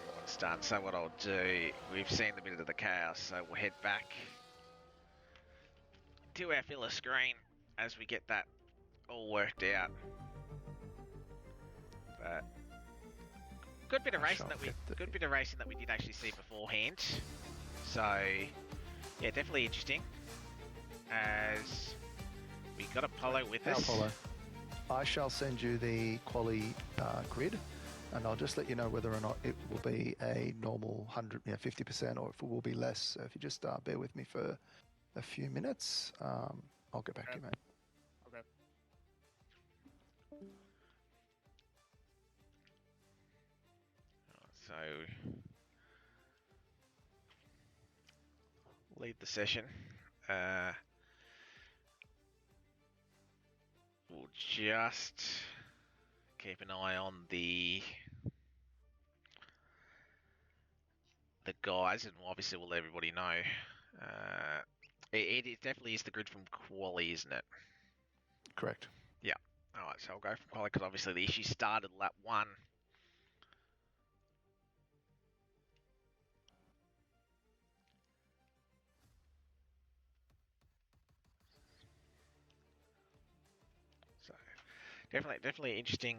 [SPEAKER 1] Everyone's done. So what I'll do, we've seen the bit of the chaos, so we'll head back to our filler screen as we get that all worked out. But good bit of racing that we did actually see beforehand. So yeah, definitely interesting. As we got Apollo with us.
[SPEAKER 2] Apollo, I shall send you the quali grid, and I'll just let you know whether or not it will be a normal 50%, or if it will be less. So if you just bear with me for a few minutes, I'll get back to you, mate.
[SPEAKER 3] Okay.
[SPEAKER 1] So lead the session. We'll just keep an eye on the guys, and obviously we'll let everybody know. It definitely is the grid from quali, isn't it?
[SPEAKER 2] Correct.
[SPEAKER 1] Yeah. All right, so I'll go from quali because obviously the issue started lap 1. So definitely interesting.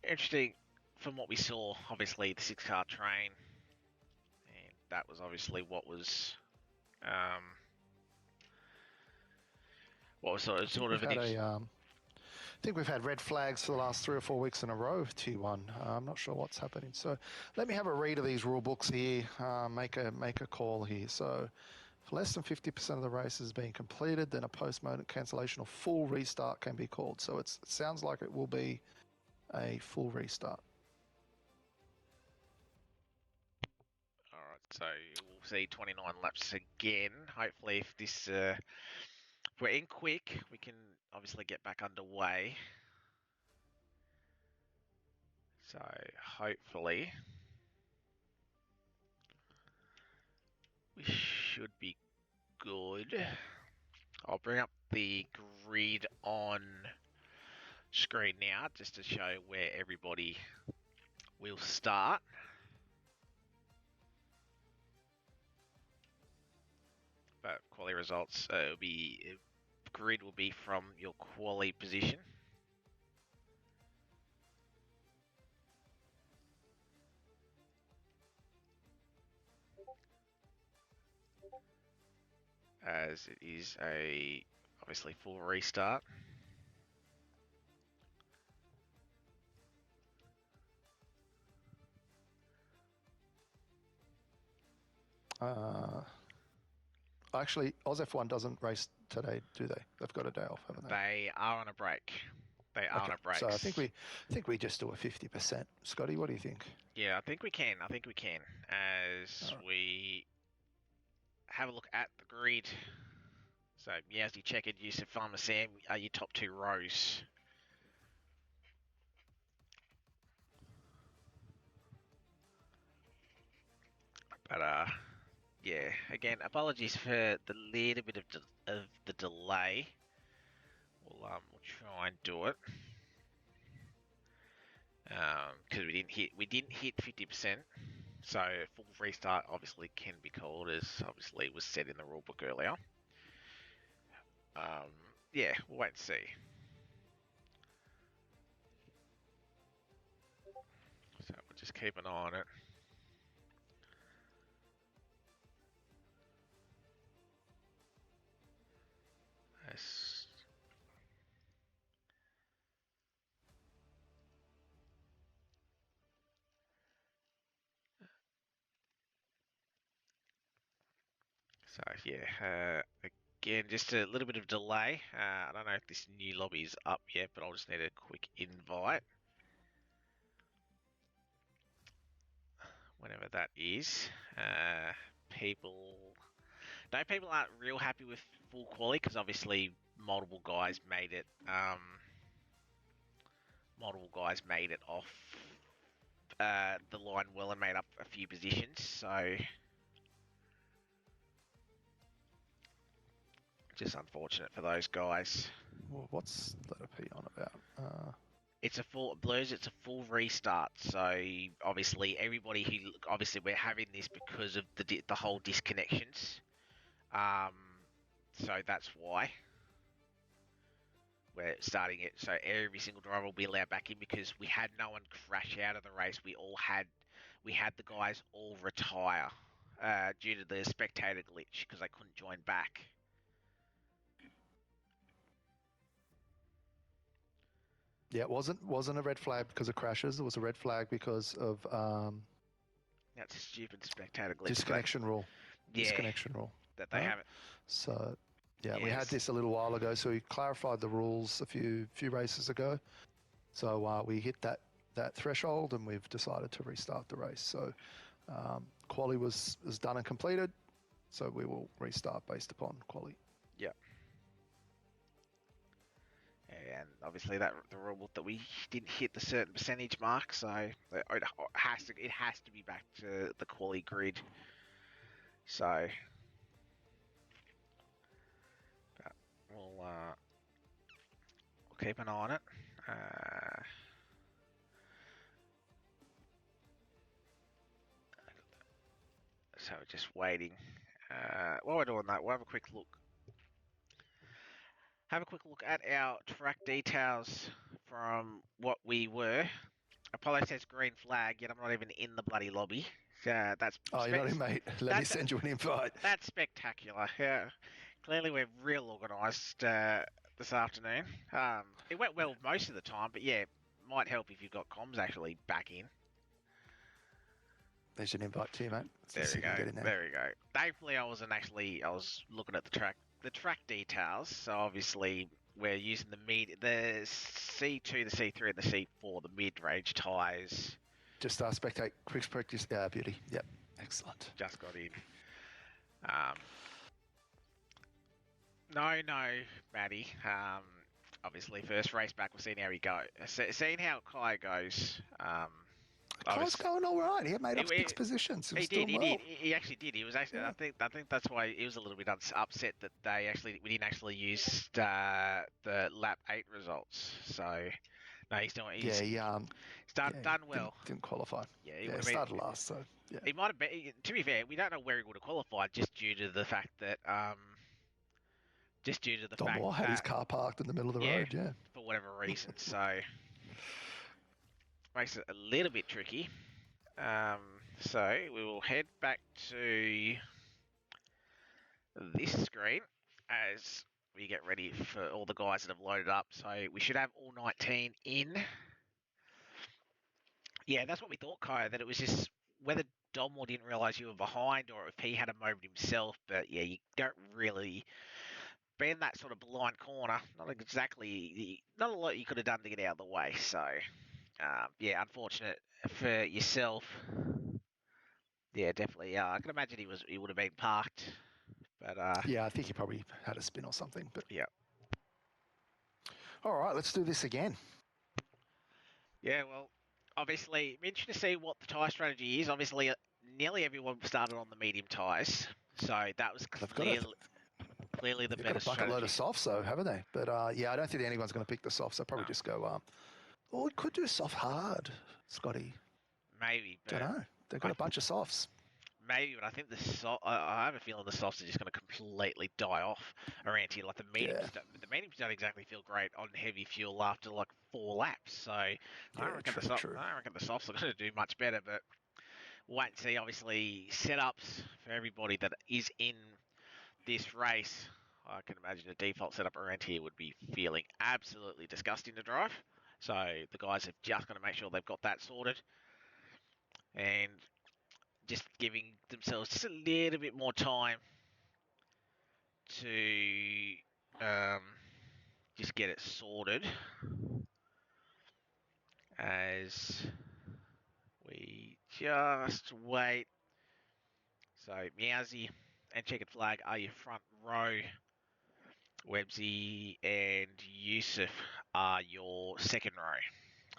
[SPEAKER 1] Interesting from what we saw. Obviously the 6-car train, and that was obviously what was sort of an
[SPEAKER 2] I think we've had red flags for the last 3 or 4 weeks in a row, T1. I'm not sure what's happening. So let me have a read of these rule books here, make a call here. So if less than 50% of the race has been completed, then a post-moment cancellation or full restart can be called. So it sounds like it will be a full restart.
[SPEAKER 1] All right, so we'll see 29 laps again. Hopefully if this... if we're in quick, we can obviously get back underway. So hopefully we should be good. I'll bring up the grid on screen now just to show where everybody will start. But quali results, grid will be from your quali position. As it is obviously full restart.
[SPEAKER 2] Actually, Oz F1 doesn't race today, do they? They've got a day off, haven't they?
[SPEAKER 1] They are on a break. They are on
[SPEAKER 2] Okay,
[SPEAKER 1] a break.
[SPEAKER 2] so I think we just do a 50%. Scotty, what do you think?
[SPEAKER 1] Yeah, I think we can. As we have a look at the grid. So, Meowsy, Checkard, Yusuf, Farmer Sam are your top 2 rows. But, yeah, again, apologies for the little bit of the delay. We'll try and do it. Because we didn't hit 50%. So full restart obviously can be called, as obviously was said in the rulebook earlier. Yeah, we'll wait and see. So we'll just keep an eye on it. So yeah, again, just a little bit of delay. I don't know if this new lobby is up yet, but I'll just need a quick invite. Whenever that is. People aren't real happy with full quality because obviously multiple guys made it. Multiple guys made it off the line well and made up a few positions. So just unfortunate for those guys.
[SPEAKER 2] Well, what's letter P on about?
[SPEAKER 1] It's a full restart. So obviously obviously we're having this because of the whole disconnections. So that's why we're starting it. So every single driver will be allowed back in because we had no one crash out of the race. We had the guys all retire due to the spectator glitch because they couldn't join back.
[SPEAKER 2] Yeah, it wasn't a red flag because of crashes. It was a red flag because of
[SPEAKER 1] That's a stupid spectator glitch.
[SPEAKER 2] disconnection rule.
[SPEAKER 1] Yeah,
[SPEAKER 2] disconnection rule.
[SPEAKER 1] that they haven't.
[SPEAKER 2] So, yeah,
[SPEAKER 1] Yes.
[SPEAKER 2] we had this a little while ago. So we clarified the rules a few races ago. So we hit that threshold, and we've decided to restart the race. So quali was done and completed. So we will restart based upon quali.
[SPEAKER 1] Yeah. And obviously the rule that we didn't hit the certain percentage mark, so it has to be back to the quali grid. So we'll keep an eye on it. So just waiting. While we're doing that, we'll have a quick look. Have a quick look at our track details from what we were. Apollo says green flag, yet I'm not even in the bloody lobby. That's
[SPEAKER 2] you're not in, mate. Let me send you an invite.
[SPEAKER 1] That's spectacular. Yeah, clearly we're real organised this afternoon. It went well most of the time, but yeah, might help if you've got comms actually back in.
[SPEAKER 2] There's an invite to you, mate.
[SPEAKER 1] There we go. There we go. Thankfully, I was looking at the track details. So obviously, we're using the C2, the C3, and the C4, the mid-range tyres.
[SPEAKER 2] Just spectate, quick practice. Beauty. Yep, excellent.
[SPEAKER 1] Just got in. No, Matty. Obviously, first race back, we're seeing how he goes. Seeing how Kai goes.
[SPEAKER 2] Kai's going all right. He made up 6 positions.
[SPEAKER 1] He did. He actually did. He was actually. Yeah. I think that's why he was a little bit upset that we didn't actually use the lap 8 results. So no, he's doing. He's done well.
[SPEAKER 2] Didn't qualify.
[SPEAKER 1] Yeah,
[SPEAKER 2] he started last. So yeah,
[SPEAKER 1] he might have been. To be fair, we don't know where he would have qualified just due to the fact that
[SPEAKER 2] Don Moore had his car parked in the middle of the road. Yeah,
[SPEAKER 1] for whatever reason. So. Makes it a little bit tricky. So we will head back to this screen as we get ready for all the guys that have loaded up. So we should have all 19 in. Yeah, that's what we thought, Kaya, that it was just whether Dom or didn't realise you were behind, or if he had a moment himself. But yeah, you don't really be in that sort of blind corner. Not a lot you could have done to get out of the way. So yeah, unfortunate for yourself. Yeah, definitely. I can imagine he would have been parked, but
[SPEAKER 2] Yeah, I think he probably had a spin or something. But
[SPEAKER 1] yeah.
[SPEAKER 2] all right, let's do this again.
[SPEAKER 1] Yeah, well, obviously, I'm interested to see what the tyre strategy is. Obviously, nearly everyone started on the medium tyres, so that was clearly the
[SPEAKER 2] They've got
[SPEAKER 1] better
[SPEAKER 2] a bucket load of
[SPEAKER 1] strategy.
[SPEAKER 2] softs, though, haven't they? But yeah, I don't think anyone's going to pick the softs. They'll probably
[SPEAKER 1] No,
[SPEAKER 2] just go. Or we could do soft hard, Scotty.
[SPEAKER 1] maybe,
[SPEAKER 2] Don't
[SPEAKER 1] but
[SPEAKER 2] know. They've got
[SPEAKER 1] I
[SPEAKER 2] a bunch of softs.
[SPEAKER 1] maybe, but I think I have a feeling the softs are just going to completely die off around here. Like
[SPEAKER 2] Yeah,
[SPEAKER 1] the mediums don't exactly feel great on heavy fuel after like 4 laps. So I don't
[SPEAKER 2] yeah,
[SPEAKER 1] reckon
[SPEAKER 2] true, true.
[SPEAKER 1] I don't reckon the softs are going to do much better. But wait and see. Obviously, setups for everybody that is in this race. I can imagine a default setup around here would be feeling absolutely disgusting to drive. So the guys have just got to make sure they've got that sorted and just giving themselves just a little bit more time to just get it sorted as we just wait. So Meowsy and Checkered Flag are your front row. Websy and Yusuf are your second row.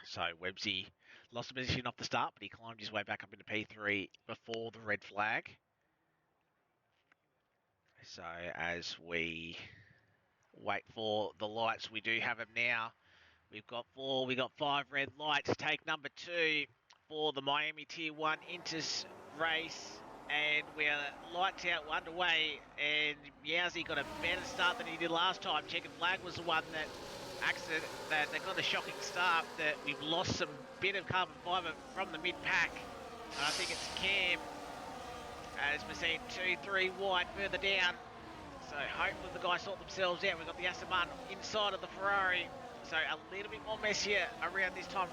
[SPEAKER 1] So Websy lost a position off the start, but he climbed his way back up into P3 before the red flag. So as we wait for the lights, we do have them now. We've got 5 red lights. Take number 2 for the Miami Tier 1 Inters race. And we're lights out underway. And Meowsy got a better start than he did last time. Checkered Flag was the one that got a shocking start. That we've lost some bit of carbon fibre from the mid-pack. And I think it's Cam, as we're seeing 2-3 wide further down. So hopefully the guys sort themselves out. We've got the Aston Martin inside of the Ferrari. So a little bit more messier around this time.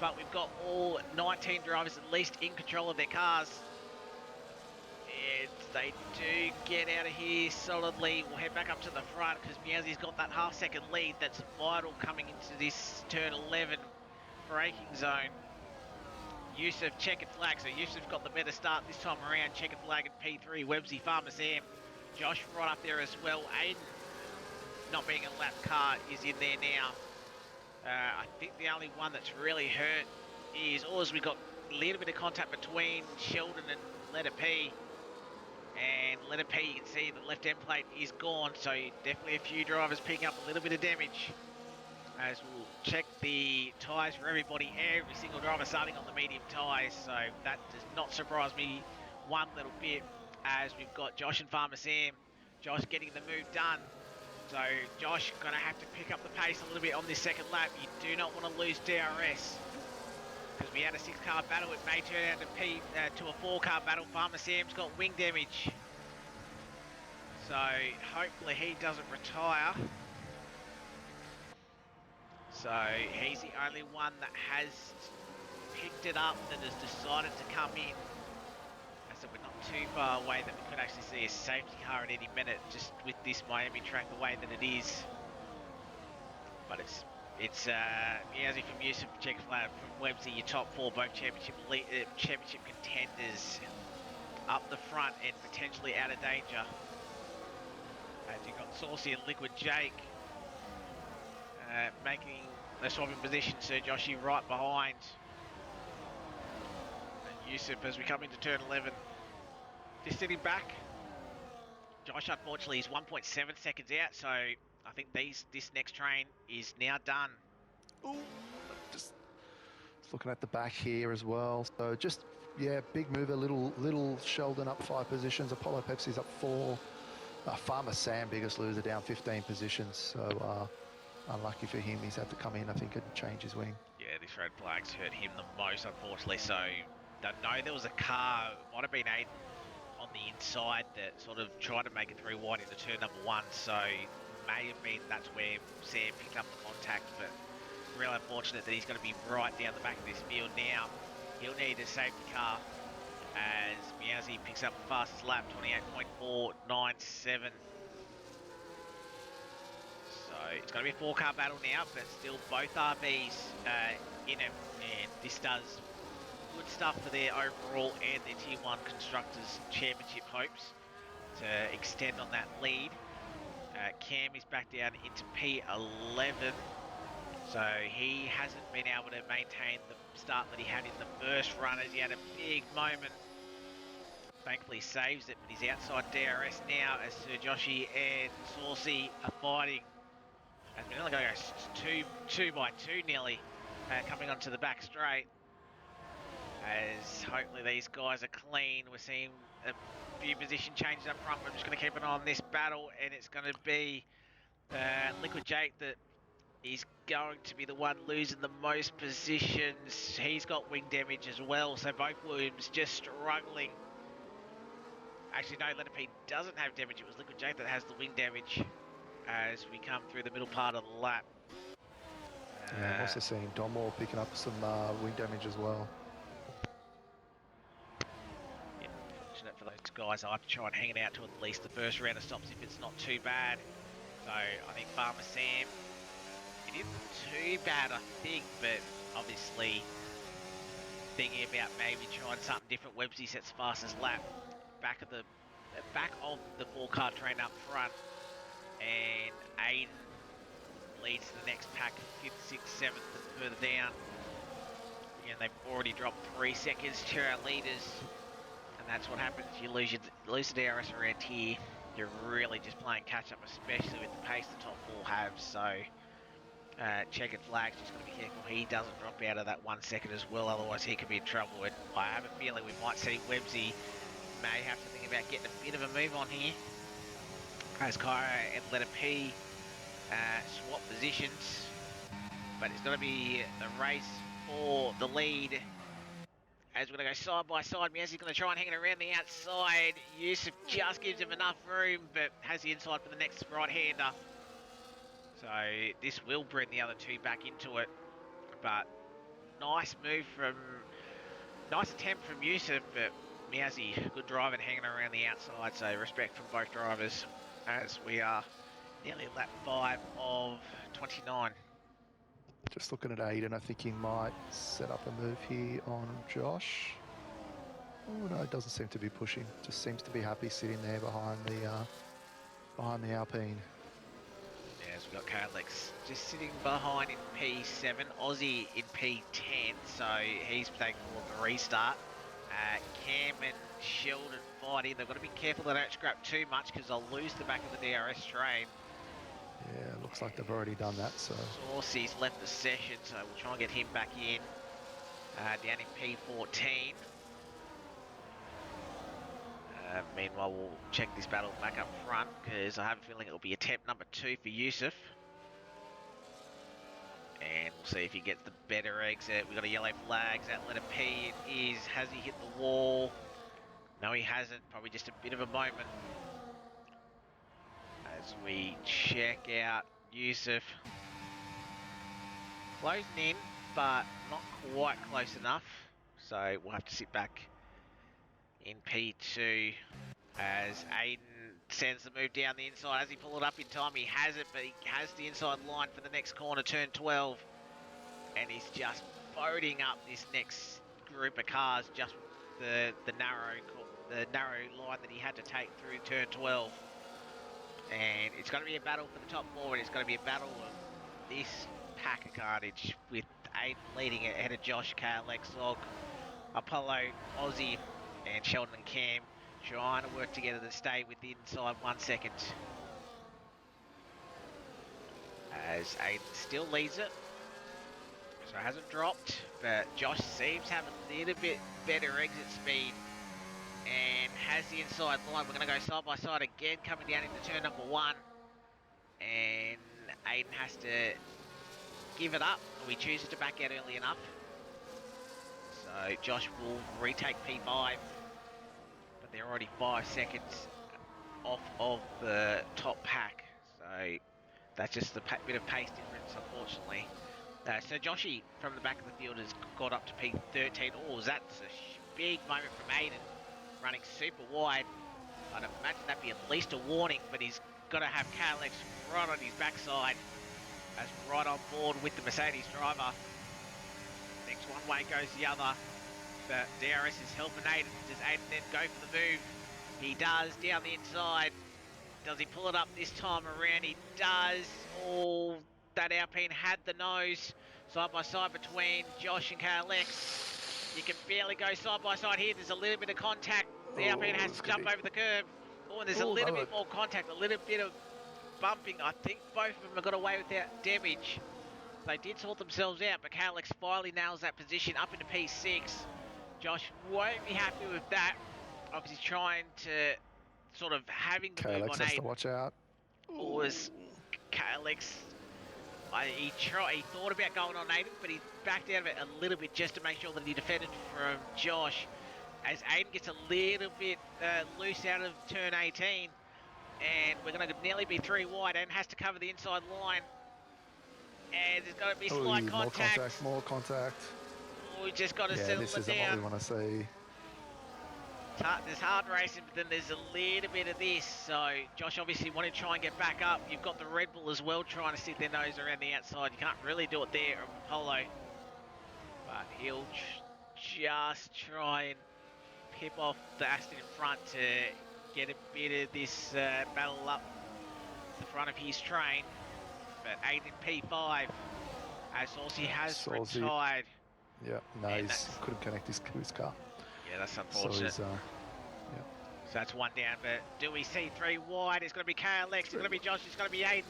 [SPEAKER 1] But we've got all 19 drivers at least in control of their cars. And they do get out of here solidly. We'll head back up to the front because Meowsy's got that half-second lead that's vital coming into this turn 11 braking zone. Yusuf, Checkered Flag. So Yusuf's got the better start this time around. Checkered Flag at P3. Websy, Farmer Sam. Josh right up there as well. Aiden, not being a lap car, is in there now. I think the only one that's really hurt is we've got a little bit of contact between Sheldon and Letter P. And Letter P, you can see the left end plate is gone, so definitely a few drivers picking up a little bit of damage. As we'll check the tyres for everybody, every single driver starting on the medium tyres, so that does not surprise me one little bit, as we've got Josh and Farmer Sam. Josh getting the move done. So Josh going to have to pick up the pace a little bit on this second lap. You do not want to lose DRS, because we had a 6-car battle. It may turn out to a 4-car battle. Farmer Sam's got wing damage, so hopefully he doesn't retire. So he's the only one that has picked it up, that has decided to come in. So we're not too far away that we could actually see a safety car at any minute, just with this Miami track the way that it is. But it's Meowsy from Yusuf, Checkered Flag from Websy, your top 4, both championship contenders up the front and potentially out of danger. As you've got Saucy and Liquid Jake making the swapping position. Sir Joshy right behind. And Yusuf as we come into turn 11. Just sitting back. Josh unfortunately is 1.7 seconds out, so I think this next train is now done.
[SPEAKER 2] Ooh, just looking at the back here as well. So just, yeah, big mover, little Sheldon up 5 positions. Apollo Pepsi's up 4. Farmer Sam, biggest loser, down 15 positions. So unlucky for him. He's had to come in, I think, and change his wing.
[SPEAKER 1] Yeah, this red flag's hurt him the most, unfortunately. So don't know. There was a car, might have been Aiden on the inside, that sort of tried to make it through wide into turn number 1. So may have been that's where Sam picked up the contact, but real unfortunate that he's going to be right down the back of this field now. He'll need a safety car as Miazzi picks up the fastest lap, 28.497. So it's going to be a four-car battle now, but still both RBs in it, and this does good stuff for their overall and their Tier 1 Constructors Championship hopes to extend on that lead. Cam is back down into P11, so he hasn't been able to maintain the start that he had in the first run, as he had a big moment. Thankfully saves it, but he's outside DRS now as Sir Joshi and Saucy are fighting. As we're only going to go two by two nearly, coming onto the back straight. As hopefully these guys are clean. We're seeing a few position changes up front. We're just going to keep an eye on this battle, and it's going to be Liquid Jake that is going to be the one losing the most positions. He's got wing damage as well, so both Williams just struggling. Actually, no, Leonard P doesn't have damage. It was Liquid Jake that has the wing damage as we come through the middle part of the lap.
[SPEAKER 2] Yeah, I'm also seeing Domore picking up some wing damage as well.
[SPEAKER 1] Yeah, fortunate for those guys. I have to try and hang it out to at least the first round of stops if it's not too bad. So I think Farmer Sam, it isn't too bad, I think, but obviously thinking about maybe trying something different. Websy sets fastest lap. Back of the four-car train up front, and Aiden leads the next pack, 5th, 6th, 7th, and further down. Again, they've already dropped 3 seconds to our leaders, and that's what happens. You lose the DRS around here. You're really just playing catch-up, especially with the pace the top 4 have. So, Checkered Flag's just got to be careful he doesn't drop out of that 1 second as well, otherwise he could be in trouble. And I have a feeling we might see Websy may have to think about getting a bit of a move on here, as Kyra and Letter P swap positions, but it's going to be the race for the lead as we're going to go side by side. Miazzi's going to try and hang it around the outside. Yusuf just gives him enough room, but has the inside for the next right-hander, so this will bring the other two back into it. But nice attempt from Yusuf, but Miazzi, good driving, hanging around the outside, so respect from both drivers as we are nearly lap 5 of 29.
[SPEAKER 2] Just looking at Aiden, I think he might set up a move here on Josh. Oh no, it doesn't seem to be pushing. Just seems to be happy sitting there behind the Alpine.
[SPEAKER 1] Yeah, so we've got Carlex just sitting behind in P7, Aussie in P10, so he's taking forward the restart. Cam and Sheldon fighting. They've got to be careful they don't scrap too much because they'll lose the back of the DRS train.
[SPEAKER 2] Yeah, looks like they've already done that, so...
[SPEAKER 1] Saucy's left the session, so we'll try and get him back in. Down in P14. Meanwhile, we'll check this battle back up front, because I have a feeling it'll be attempt number 2 for Yusuf. And we'll see if he gets the better exit. We've got a yellow flag. That letter P it is. Has he hit the wall? No, he hasn't. Probably just a bit of a moment. As we check out Yusuf. Closing in, but not quite close enough. So we'll have to sit back in P2 as Aiden sends the move down the inside. Has he pulled it up in time? He hasn't, but he has the inside line for the next corner, turn 12. And he's just boating up this next group of cars, just the narrow line that he had to take through turn 12. And it's going to be a battle for the top 4, and it's going to be a battle of this pack of carnage, with Aiden leading it ahead of Josh, KLX, Zog, Apollo, Aussie, and Sheldon and Cam trying to work together to stay within inside 1 second. As Aiden still leads it, so it hasn't dropped, but Josh seems to have a little bit better exit speed and has the inside line. We're going to go side by side again, coming down into turn number 1, and Aiden has to give it up. We chooses to back out early enough, so Josh will retake P5, but they're already 5 seconds off of the top pack, so that's just a bit of pace difference, unfortunately. So Joshy from the back of the field has got up to P13. Oh, that's a big moment from Aiden, running super wide. I'd imagine that'd be at least a warning, but he's got to have KLX right on his backside, as right on board with the Mercedes driver. Thinks one way, goes the other. But DRS is helping Aiden. Does Aiden then go for the move? He does, down the inside. Does he pull it up this time around? He does. Oh, that Alpine had the nose. Side by side between Josh and KLX. You can barely go side by side here. There's a little bit of contact. The Alpine has to jump over the curb. Oh, and there's a little bit more contact, a little bit of bumping. I think both of them have got away without damage. They did sort themselves out, but KLX finally nails that position up into P6. Josh won't be happy with that. Obviously trying to sort of having the move on
[SPEAKER 2] KLX has to
[SPEAKER 1] Aiden.
[SPEAKER 2] watch out.
[SPEAKER 1] Was KLX. He thought about going on Aiden, but he backed out of it a little bit just to make sure that he defended from Josh. As Aiden gets a little bit loose out of turn 18, and we're going to nearly be 3 wide, and has to cover the inside line. And there's got to be slight contact.
[SPEAKER 2] More contact.
[SPEAKER 1] We just got to settle it down.
[SPEAKER 2] This isn't what we want to see.
[SPEAKER 1] There's hard racing, but then there's a little bit of this. So Josh obviously wanted to try and get back up. You've got the Red Bull as well trying to stick their nose around the outside. You can't really do it there on Apollo. But he'll just try and pip off the Aston in front to get a bit of this battle up the front of his train. But Aiden P5, as Saucy has retired.
[SPEAKER 2] Yeah, no, he couldn't connect his car.
[SPEAKER 1] Yeah, that's unfortunate. So,
[SPEAKER 2] so
[SPEAKER 1] that's 1 down, but do we see 3 wide? It's going to be KLX, it's going to be Josh, it's going to be Aiden.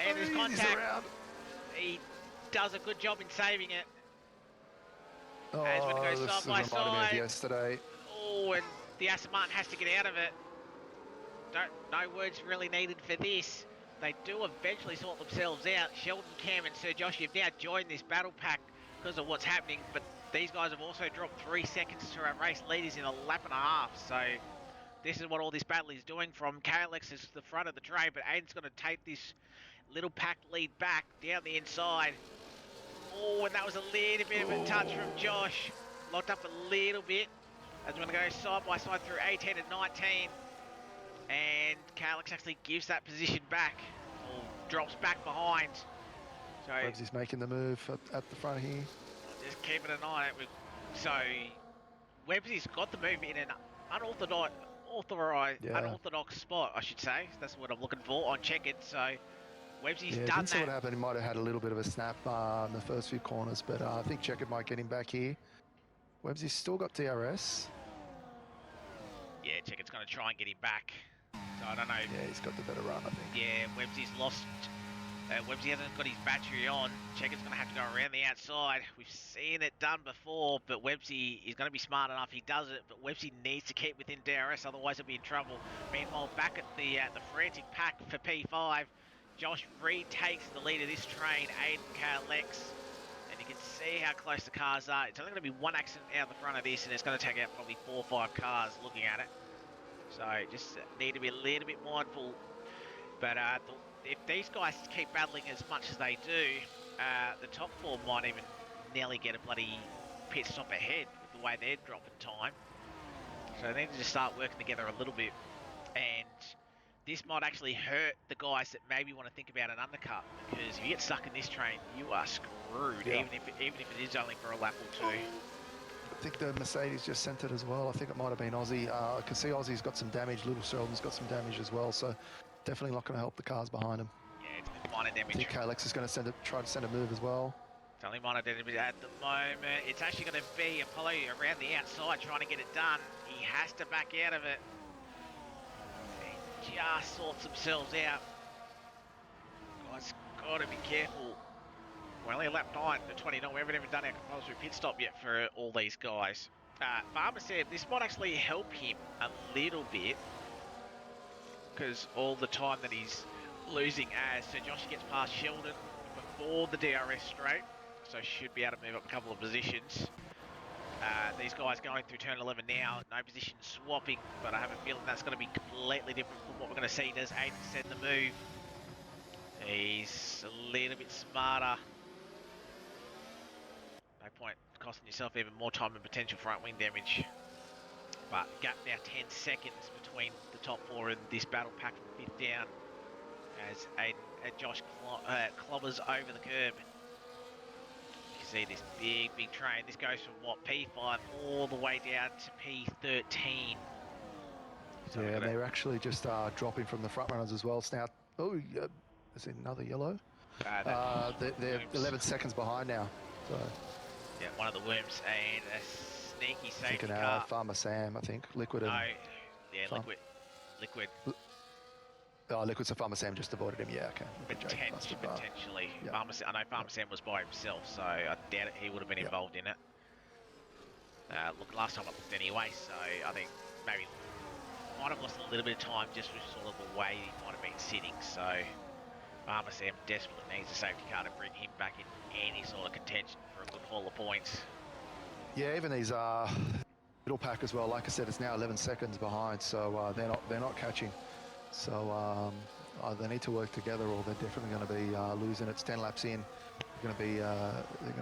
[SPEAKER 1] And there's contact. He does a good job in saving it. As we go side by side.
[SPEAKER 2] Yesterday.
[SPEAKER 1] Oh, and the Aston Martin has to get out of it. No words really needed for this. They do eventually sort themselves out. Sheldon, Cam and Sir Josh, you've now joined this battle pack because of what's happening, but these guys have also dropped 3 seconds to our race leaders in a lap and a half. So this is what all this battle is doing. From KLX is the front of the train, but Aiden's going to take this little pack lead back down the inside. Oh, and that was a little bit of a touch from Josh. Locked up a little bit. As we're going to go side by side through 18 and 19. And KLX actually gives that position back, or drops back behind. So
[SPEAKER 2] Webbsy's making the move at the front here.
[SPEAKER 1] Just keeping an eye on it. So Webbsy's got the move in an unorthodox spot, I should say. That's what I'm looking for on checkered. So Webbsy's done that.
[SPEAKER 2] Didn't see what happened. He might have had a little bit of a snap in the first few corners, but I think checkered might get him back here. Webbsy's still got DRS.
[SPEAKER 1] Yeah, checkered's going to try and get him back. So I don't know.
[SPEAKER 2] Yeah, he's got the better run, I think.
[SPEAKER 1] Yeah, Webbsy's lost. Webbsy hasn't got his battery on. Checkered's going to have to go around the outside. We've seen it done before, but Webbsy is going to be smart enough. He does it, but Webbsy needs to keep within DRS, otherwise he'll be in trouble. Meanwhile, back at the frantic pack for P5, Josh retakes the lead of this train, Aiden KLX. And you can see how close the cars are. It's only going to be 1 accident out the front of this, and it's going to take out probably 4 or 5 cars looking at it. So just need to be a little bit mindful. But if these guys keep battling as much as they do, the top 4 might even nearly get a bloody pit stop ahead with the way they're dropping time. So they need to just start working together a little bit. And this might actually hurt the guys that maybe want to think about an undercut, because if you get stuck in this train, you are screwed, even if it is only for a lap or 2.
[SPEAKER 2] I think the Mercedes just sent it as well. I think it might have been Aussie. I can see Aussie's got some damage. Little Sheldon's got some damage as well, so definitely not going to help the cars behind him.
[SPEAKER 1] Yeah, it's minor damage.
[SPEAKER 2] I think KLX is going to try to send a move as well.
[SPEAKER 1] It's only minor damage at the moment. It's actually going to be Apollo around the outside trying to get it done. He has to back out of it. He just sorts themselves out. Guys, got to be careful. We're only a lap 9 to 29. We haven't even done our compulsory pit stop yet for all these guys. Farmer said this might actually help him a little bit, because all the time that he's losing as Sir Josh gets past Sheldon before the DRS straight, so should be able to move up a couple of positions. These guys going through turn 11 now, no position swapping, but I have a feeling that's going to be completely different from what we're going to see. Does Aiden send the move? He's a little bit smarter. No point costing yourself even more time and potential front wing damage. But gap now 10 seconds between the top 4 in this battle pack from 5th down as Josh clobbers over the curb. You can see this big train. This goes from what, P5 all the way down to P13. So
[SPEAKER 2] yeah, and they're actually just dropping from the front runners as well. Now, is it another yellow? They're 11 seconds behind now. So
[SPEAKER 1] yeah, one of the worms and a sneaky safety
[SPEAKER 2] thinking,
[SPEAKER 1] car.
[SPEAKER 2] Farmer Sam, I think. Liquid and...
[SPEAKER 1] No, yeah, Liquid.
[SPEAKER 2] Oh, Liquid's a Farmer Sam just avoided him. Yeah, okay.
[SPEAKER 1] Potentially.
[SPEAKER 2] Yeah.
[SPEAKER 1] I know Farmer Sam was by himself, so I doubt it he would have been involved in it. Look, last time I looked anyway, so I think maybe might have lost a little bit of time just with sort of the way he might have been sitting. So Farmer Sam desperately needs a safety car to bring him back in any sort of contention for a good haul of points.
[SPEAKER 2] Yeah, even these middle pack as well. Like I said, it's now 11 seconds behind, so they're not catching. So they need to work together, or they're definitely going to be losing. It's 10 laps in. They're going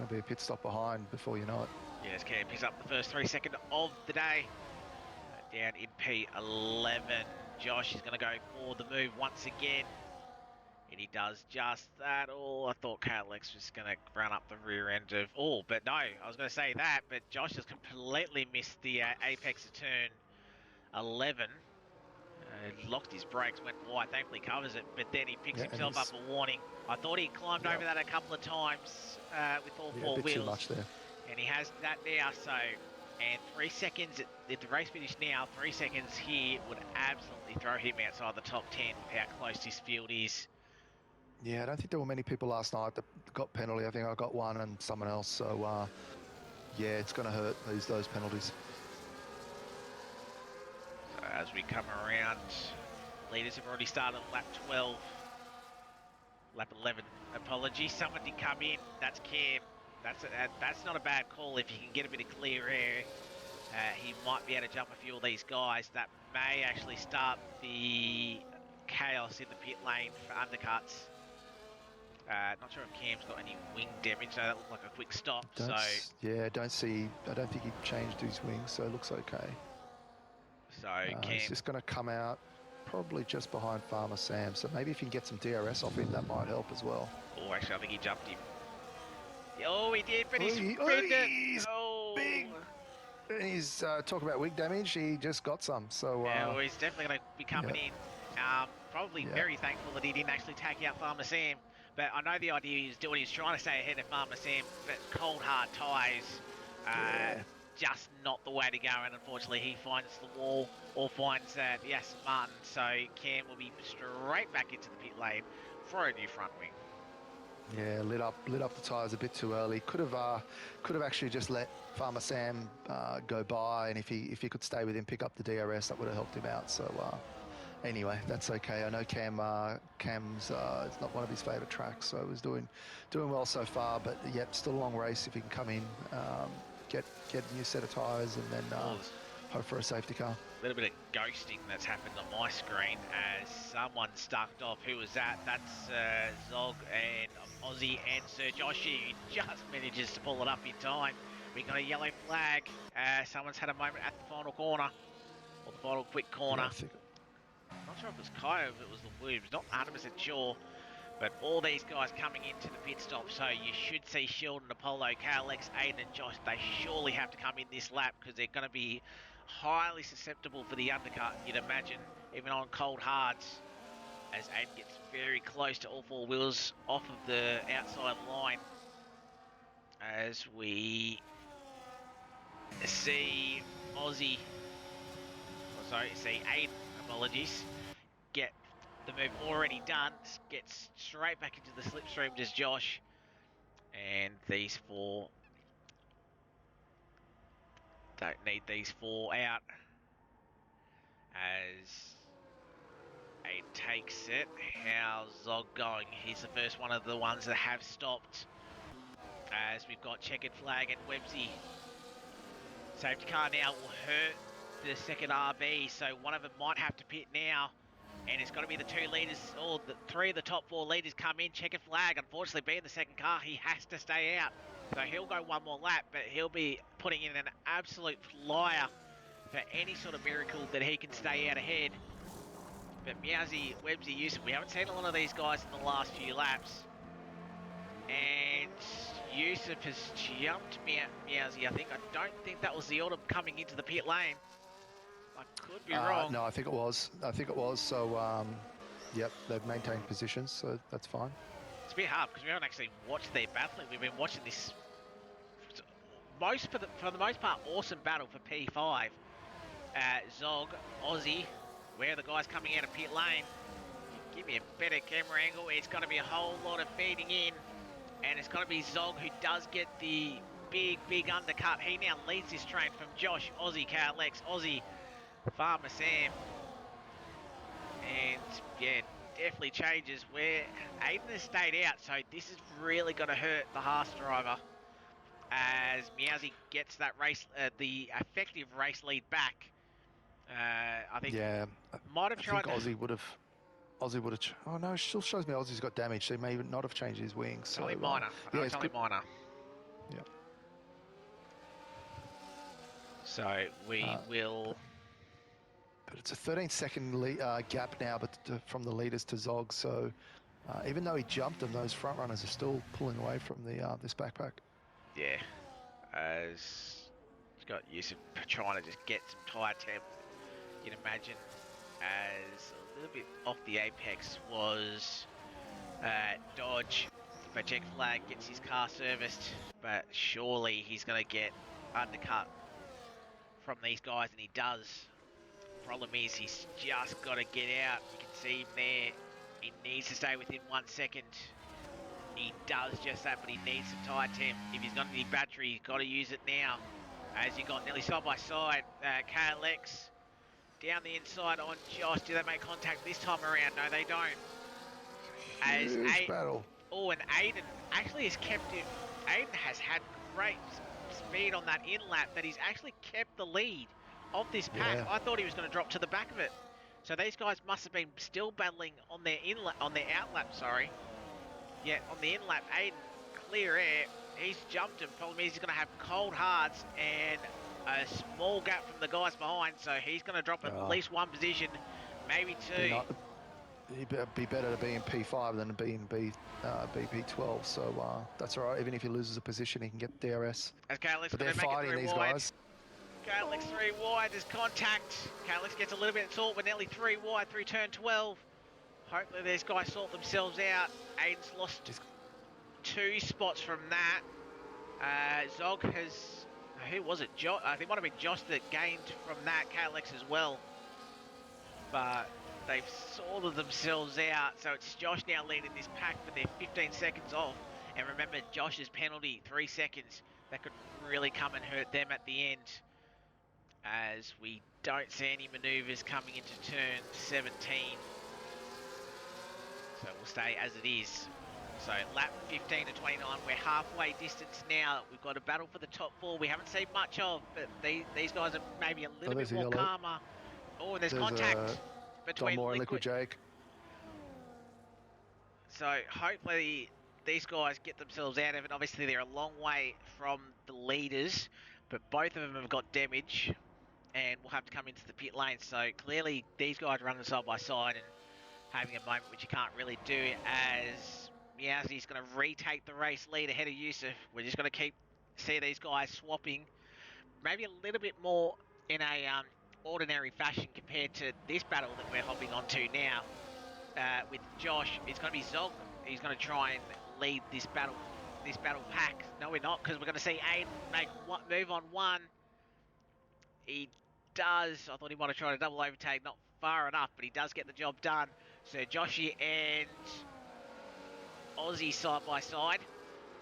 [SPEAKER 2] to be a pit stop behind before you know it.
[SPEAKER 1] Yes, Cam picks up the first 3 seconds of the day. Down in P11, Josh is going to go for the move once again. And he does just that. Oh, I thought Alex was going to run up the rear end of... Oh, but no, I was going to say that, but Josh has completely missed the apex of turn 11. Locked his brakes, went wide, thankfully covers it, but then he picks himself up a warning. I thought he climbed over that a couple of times with all 4
[SPEAKER 2] a bit
[SPEAKER 1] wheels.
[SPEAKER 2] Too much there.
[SPEAKER 1] And he has that now, so... And 3 seconds, if the race finished now, 3 seconds here would absolutely throw him outside the top 10 with how close this field is.
[SPEAKER 2] Yeah, I don't think there were many people last night that got penalty. I think I got one and someone else. So, yeah, it's going to hurt, those penalties.
[SPEAKER 1] So as we come around, leaders have already started lap 12. Lap 11, apologies. Someone did come in. That's Cam. That's not a bad call if you can get a bit of clear air. He might be able to jump a few of these guys. That may actually start the chaos in the pit lane for undercuts. Not sure if Cam's got any wing damage, so that looked like a quick stop.
[SPEAKER 2] I don't think he changed his wings, so it looks okay.
[SPEAKER 1] So Cam...
[SPEAKER 2] He's just going to come out probably just behind Farmer Sam, so maybe if you can get some DRS off him, that might help as well.
[SPEAKER 1] Oh, actually, I think he jumped him. Oh, he did, but he's
[SPEAKER 2] big. He's talking about wing damage. He just got some, so...
[SPEAKER 1] yeah, well, he's definitely going to be coming in. Probably very thankful that he didn't actually take out Farmer Sam. But I know the idea he was doing. He's trying to stay ahead of Farmer Sam, but cold, hard tyres, just not the way to go. And unfortunately, he finds the wall or finds the Aston Martin. So Cam will be straight back into the pit lane for a new front wing.
[SPEAKER 2] Yeah, lit up the tyres a bit too early. Could have actually just let Farmer Sam go by, and if he could stay with him, pick up the DRS, that would have helped him out. So anyway, that's okay. I know Cam's it's not one of his favourite tracks, so he's doing well so far. But yep, still a long race. If he can come in, get a new set of tyres, and then hope for a safety car.
[SPEAKER 1] A little bit of ghosting that's happened on my screen as someone stucked off. Who was that? That's Zog and Aussie and Sir Joshy. Just manages to pull it up in time. We got a yellow flag. Someone's had a moment at the final corner, or the final quick corner.
[SPEAKER 2] Yeah,
[SPEAKER 1] Not sure if it was Kai or if it was the Williams. Not 100% sure. But all these guys coming into the pit stop, so you should see Sheldon, Apollo, KLX, Aiden and Josh. They surely have to come in this lap because they're going to be highly susceptible for the undercut, you'd imagine, even on cold hards, as Aiden gets very close to all 4 wheels off of the outside line. As we see see Aiden, apologies, get the move already done, gets straight back into the slipstream, does Josh, and these 4 don't need these 4 out as Aiden takes it. How's Zog going? He's the first one of the ones that have stopped, as we've got checkered flag and Websy. Safety car now will hurt the second RB, so one of them might have to pit now. And it's got to be the 2 leaders, or the 3 of the top 4 leaders come in. Checkered flag, unfortunately, being the second car, he has to stay out. So he'll go one more lap, but he'll be putting in an absolute flyer for any sort of miracle that he can stay out ahead. But Meowsy, Websy, Yusuf, we haven't seen a lot of these guys in the last few laps. And Yusuf has jumped Meowsy, I think. I don't think that was the order coming into the pit lane. I could be wrong.
[SPEAKER 2] No, I think it was. So, yep, they've maintained positions, so that's fine.
[SPEAKER 1] It's a bit hard because we haven't actually watched their battling. We've been watching this for the most part awesome battle for P5. Zog, Aussie, where are the guys coming out of pit lane? Give me a better camera angle. It's going to be a whole lot of feeding in, and it's going to be Zog who does get the big undercut. He now leads this train from Josh, Aussie, KLX, Aussie, Farmer Sam, and yeah, definitely changes where Aiden has stayed out. So this is really going to hurt the Haas driver as Meowsy gets that race, the effective race lead back. I think might have tried.
[SPEAKER 2] Aussie would have. Oh no, it still shows me Aussie's got damage, so he may not have changed his wings.
[SPEAKER 1] It's only minor. I know it's only minor.
[SPEAKER 2] Yeah.
[SPEAKER 1] So we will.
[SPEAKER 2] But it's a 13-second gap now, but from the leaders to Zog. So even though he jumped them, those front runners are still pulling away from the this backpack.
[SPEAKER 1] Yeah, as he's got Yusuf trying to just get some tyre temp. You'd imagine as a little bit off the apex was Dodge. But check flag gets his car serviced, but surely he's going to get undercut from these guys, and he does. Problem is he's just got to get out. You can see him there. He needs to stay within 1 second. He does just that, but he needs some tyre temp. If he's got any battery, he's got to use it now. As you got nearly side by side, KLX down the inside on Josh. Do they make contact this time around? No, they don't. As
[SPEAKER 2] battle.
[SPEAKER 1] Oh, and Aiden actually has kept it. Aiden has had great speed on that in lap that he's actually kept the lead of this pack.
[SPEAKER 2] Yeah.
[SPEAKER 1] I thought he was going to drop to the back of it. So these guys must have been still battling on their out lap, sorry. Yeah, on the in lap, Aiden, clear air. He's jumped him. Problem is he's going to have cold hards and a small gap from the guys behind. So he's going to drop at least one position, maybe two.
[SPEAKER 2] He'd be better to be in P5 than to be in BP12. So that's all right. Even if he loses a position, he can get DRS.
[SPEAKER 1] As KLX
[SPEAKER 2] but they're fighting these guys.
[SPEAKER 1] KLX 3 wide, there's contact. KLX gets a little bit of sort. We're nearly 3 wide through turn 12. Hopefully these guys sort themselves out. Aiden's lost 2 spots from that. Zog has... Who was it? I think it might have been Josh that gained from that. KLX as well. But they've sorted themselves out. So it's Josh now leading this pack, but they're 15 seconds off. And remember, Josh's penalty, 3 seconds. That could really come and hurt them at the end. As we don't see any manoeuvres coming into turn 17. So we'll stay as it is. So lap 15 to 29, we're halfway distance now. We've got a battle for the top 4 we haven't seen much of, but these guys are maybe a little bit more calmer. Oh, there's contact between
[SPEAKER 2] Liquid Jake.
[SPEAKER 1] So hopefully these guys get themselves out of it. Obviously they're a long way from the leaders, but both of them have got damage and will have to come into the pit lane. So clearly these guys are running side by side and having a moment which you can't really do, as Meowsy's going to retake the race lead ahead of Yusuf. We're just going to see these guys swapping maybe a little bit more in a ordinary fashion compared to this battle that we're hopping onto now. With Josh, it's going to be Zog. He's going to try and lead this battle pack. No, we're not, because we're going to see Aiden make move on one. He does. I thought he might have tried a double overtake, not far enough, but he does get the job done. So Joshy and Aussie side by side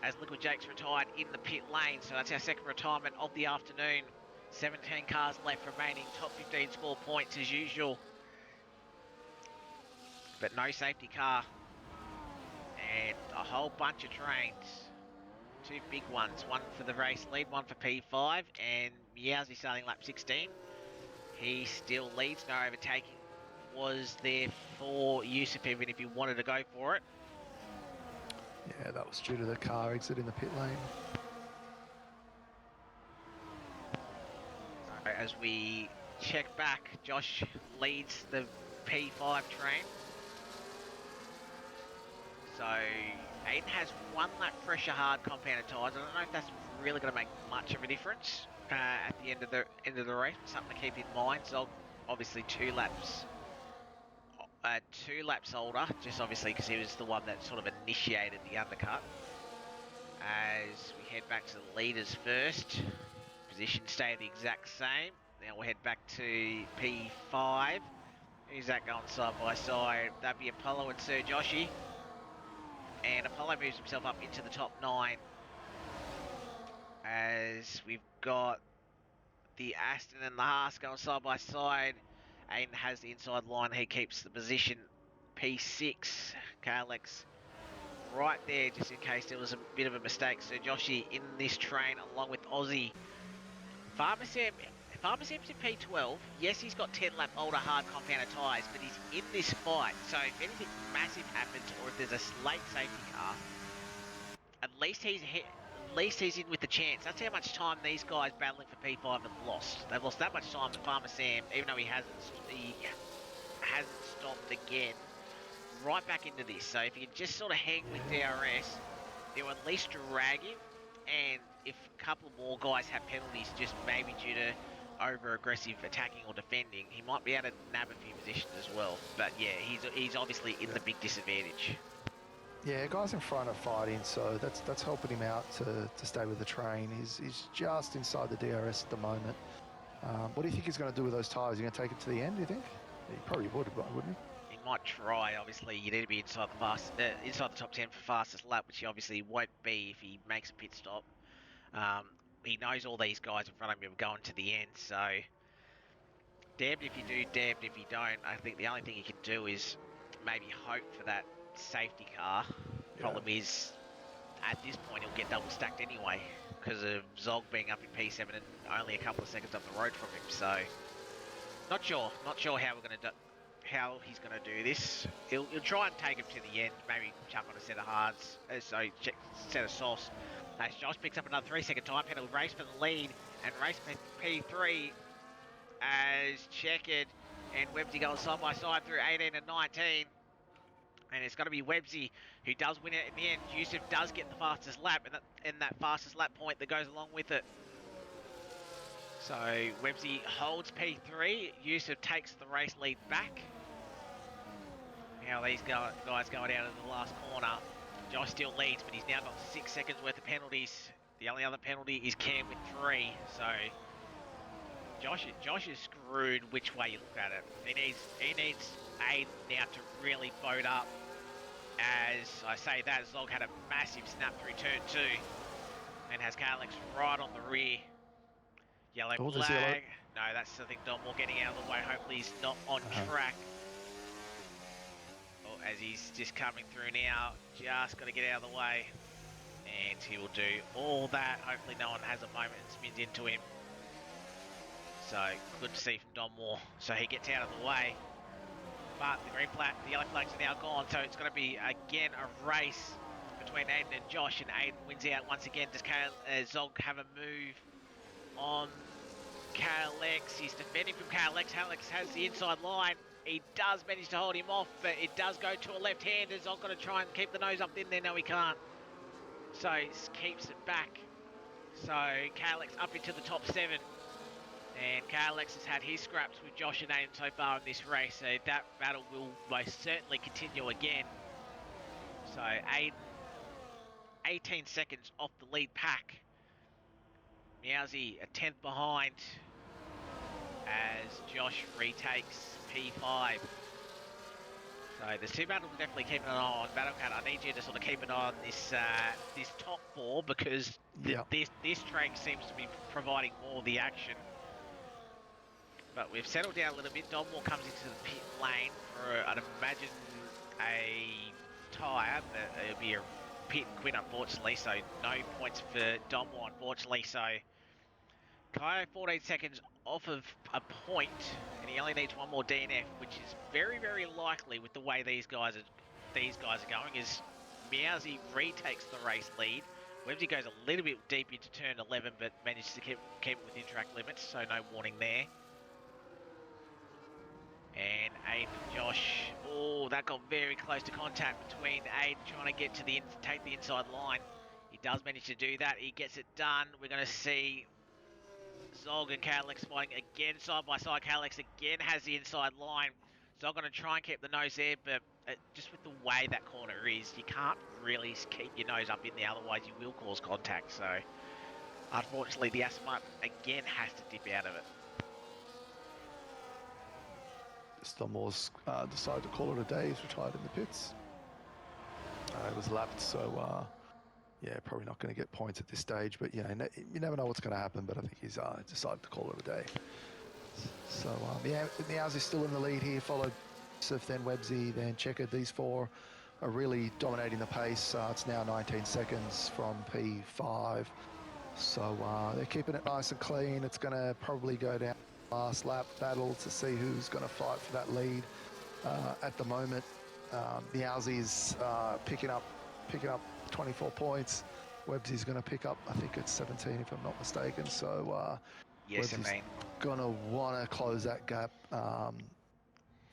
[SPEAKER 1] as Liquid Jake's retired in the pit lane. So that's our second retirement of the afternoon. 17 cars left remaining. Top 15 score points as usual. But no safety car. And a whole bunch of trains. 2 big ones. One for the race lead, one for P5. And Meowsy starting lap 16. He still leads, no overtaking was there for Yusuf, even if he wanted to go for it.
[SPEAKER 2] Yeah, that was due to the car exit in the pit lane.
[SPEAKER 1] as we check back, Josh leads the P5 train. So Aiden has one lap pressure hard compounded tyres. I don't know if that's really going to make much of a difference at the end of the race. But something to keep in mind. So obviously 2 laps older, just obviously because he was the one that sort of initiated the undercut. As we head back to the leaders first, position stay the exact same. Now we'll head back to P5. Who's that going side by side? That'd be Apollo and Sir Joshy. And Apollo moves himself up into the top 9. As we've got the Aston and the Haas going side by side. Aiden has the inside line. He keeps the position. P6. Kalex right there just in case there was a bit of a mistake. So Joshy in this train along with Aussie. Farmer Sam's in P12. Yes, he's got 10 lap older hard compounded tyres, but he's in this fight. So if anything massive happens or if there's a late safety car, at least he's in with the chance. That's how much time these guys battling for P5 have lost. They've lost that much time that Farmer Sam, even though he hasn't stopped again, right back into this. So if you can just sort of hang with DRS, they'll at least drag him. And if a couple more guys have penalties, just maybe due to over-aggressive attacking or defending, he might be able to nab a few positions as well. But yeah, he's obviously in the big disadvantage.
[SPEAKER 2] Yeah, guys in front are fighting, so that's helping him out to stay with the train. He's just inside the DRS at the moment. What do you think he's going to do with those tyres? Is he going to take it to the end, do you think? He probably would, wouldn't he?
[SPEAKER 1] He might try. Obviously, you need to be inside the top 10 for fastest lap, which he obviously won't be if he makes a pit stop. He knows all these guys in front of him are going to the end, so damned if you do, damned if you don't. I think the only thing you can do is maybe hope for that safety car.
[SPEAKER 2] Yeah.
[SPEAKER 1] Problem is, at this point, he'll get double stacked anyway because of Zog being up in P7 and only a couple of seconds up the road from him. So, not sure how he's going to do this. He'll try and take him to the end. Maybe chuck on a set of hards, set of sauce. As Josh picks up another 3-second time penalty, race for the lead and race for P3 as Checkered and Websy going side by side through 18 and 19. And it's going to be Websy who does win it in the end. Yusuf does get the fastest lap and that fastest lap point that goes along with it. So Websy holds P3. Yusuf takes the race lead back. Now these guys going out of the last corner. Josh still leads, but he's now got 6 seconds worth of penalties. The only other penalty is Cam with 3. So Josh is screwed which way you look at it. He needs Aiden now to really boat up. As I say that, Zog had a massive snap through turn 2 and has Kalex right on the rear. Yellow flag. No, that's I think Don Moore getting out of the way. Hopefully he's not on track. Oh, as he's just coming through now, just got to get out of the way. And he will do all that. Hopefully no one has a moment and spins into him. So good to see from Don Moore. So he gets out of the way. But the yellow flags are now gone. So it's going to be again a race between Aiden and Josh. And Aiden wins out once again. Does Zog have a move on Kalex? He's defending from Kalex. Kalex has the inside line. He does manage to hold him off, but it does go to a left-hander. Zog got to try and keep the nose up in there. No, he can't. So he keeps it back. So Kalex up into the top 7. And Kalex has had his scraps with Josh and Aiden so far in this race. So that battle will most certainly continue again. So Aiden, 18 seconds off the lead pack. Meowsy a 10th behind as Josh retakes P5. So there's 2 battles we're definitely keeping an eye on. Battlecat, I need you to sort of keep an eye on this this top 4 because this track seems to be providing more of the action. But we've settled down a little bit. Donmore comes into the pit lane for, I'd imagine, a tyre. It'll be a pit and quit, unfortunately. So no points for Donmore, unfortunately. So Kaio 14 seconds off of a point, and he only needs one more DNF, which is very, very likely with the way these guys are going. Is Meowsy retakes the race lead Websy goes a little bit deep into turn 11, but manages to keep it within track limits, so no warning there. And Aiden and Josh, oh, that got very close to contact between Aiden trying to get to take the inside line. He does manage to do that. He gets it done. We're going to see Zog and Cadillacs fighting again side by side. Cadillacs again has the inside line. Zog going to try and keep the nose there, but just with the way that corner is, you can't really keep your nose up in there, otherwise you will cause contact. So, unfortunately, the Aston Martin again has to dip out of it.
[SPEAKER 2] Stonmore's decided to call it a day. He's retired in the pits. It was lapped, so yeah, probably not going to get points at this stage. But you never know what's going to happen. But I think he's decided to call it a day. So Meowsy's still in the lead here, followed Yusuf, then Websy, then Checker. These four are really dominating the pace. It's now 19 seconds from P5. So they're keeping it nice and clean. It's going to probably go down last lap battle to see who's going to fight for that lead. At the moment, Meowsy's picking up 24 points. Websy's going to pick up, I think it's 17 if I'm not mistaken. So
[SPEAKER 1] yes,
[SPEAKER 2] Websy's going to want to close that gap.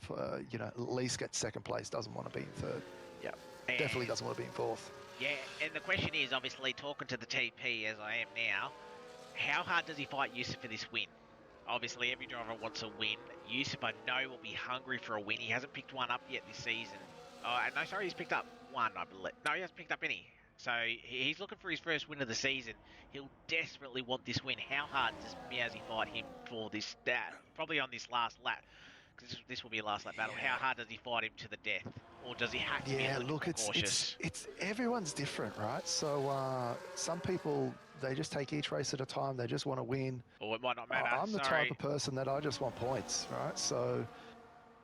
[SPEAKER 2] For at least get second place. Doesn't want to be in third.
[SPEAKER 1] Yep.
[SPEAKER 2] Definitely doesn't want to be in fourth.
[SPEAKER 1] Yeah, and the question is, obviously, talking to the TP as I am now, how hard does he fight Yusuf for this win? Obviously, every driver wants a win. Yusuf, I know, will be hungry for a win. He hasn't picked one up yet this season. No, sorry, he's picked up one, I believe. No, he hasn't picked up any. So he's looking for his first win of the season. He'll desperately want this win. How hard does Meowsy fight him for this? Probably on this last lap, because this will be a last lap battle. How hard does he fight him to the death, or does he have to be a little bit more cautious?
[SPEAKER 2] It's everyone's different, right? So some people, they just take each race at a time. They just want to win.
[SPEAKER 1] Or it might not matter.
[SPEAKER 2] I'm the type of person that I just want points, right? So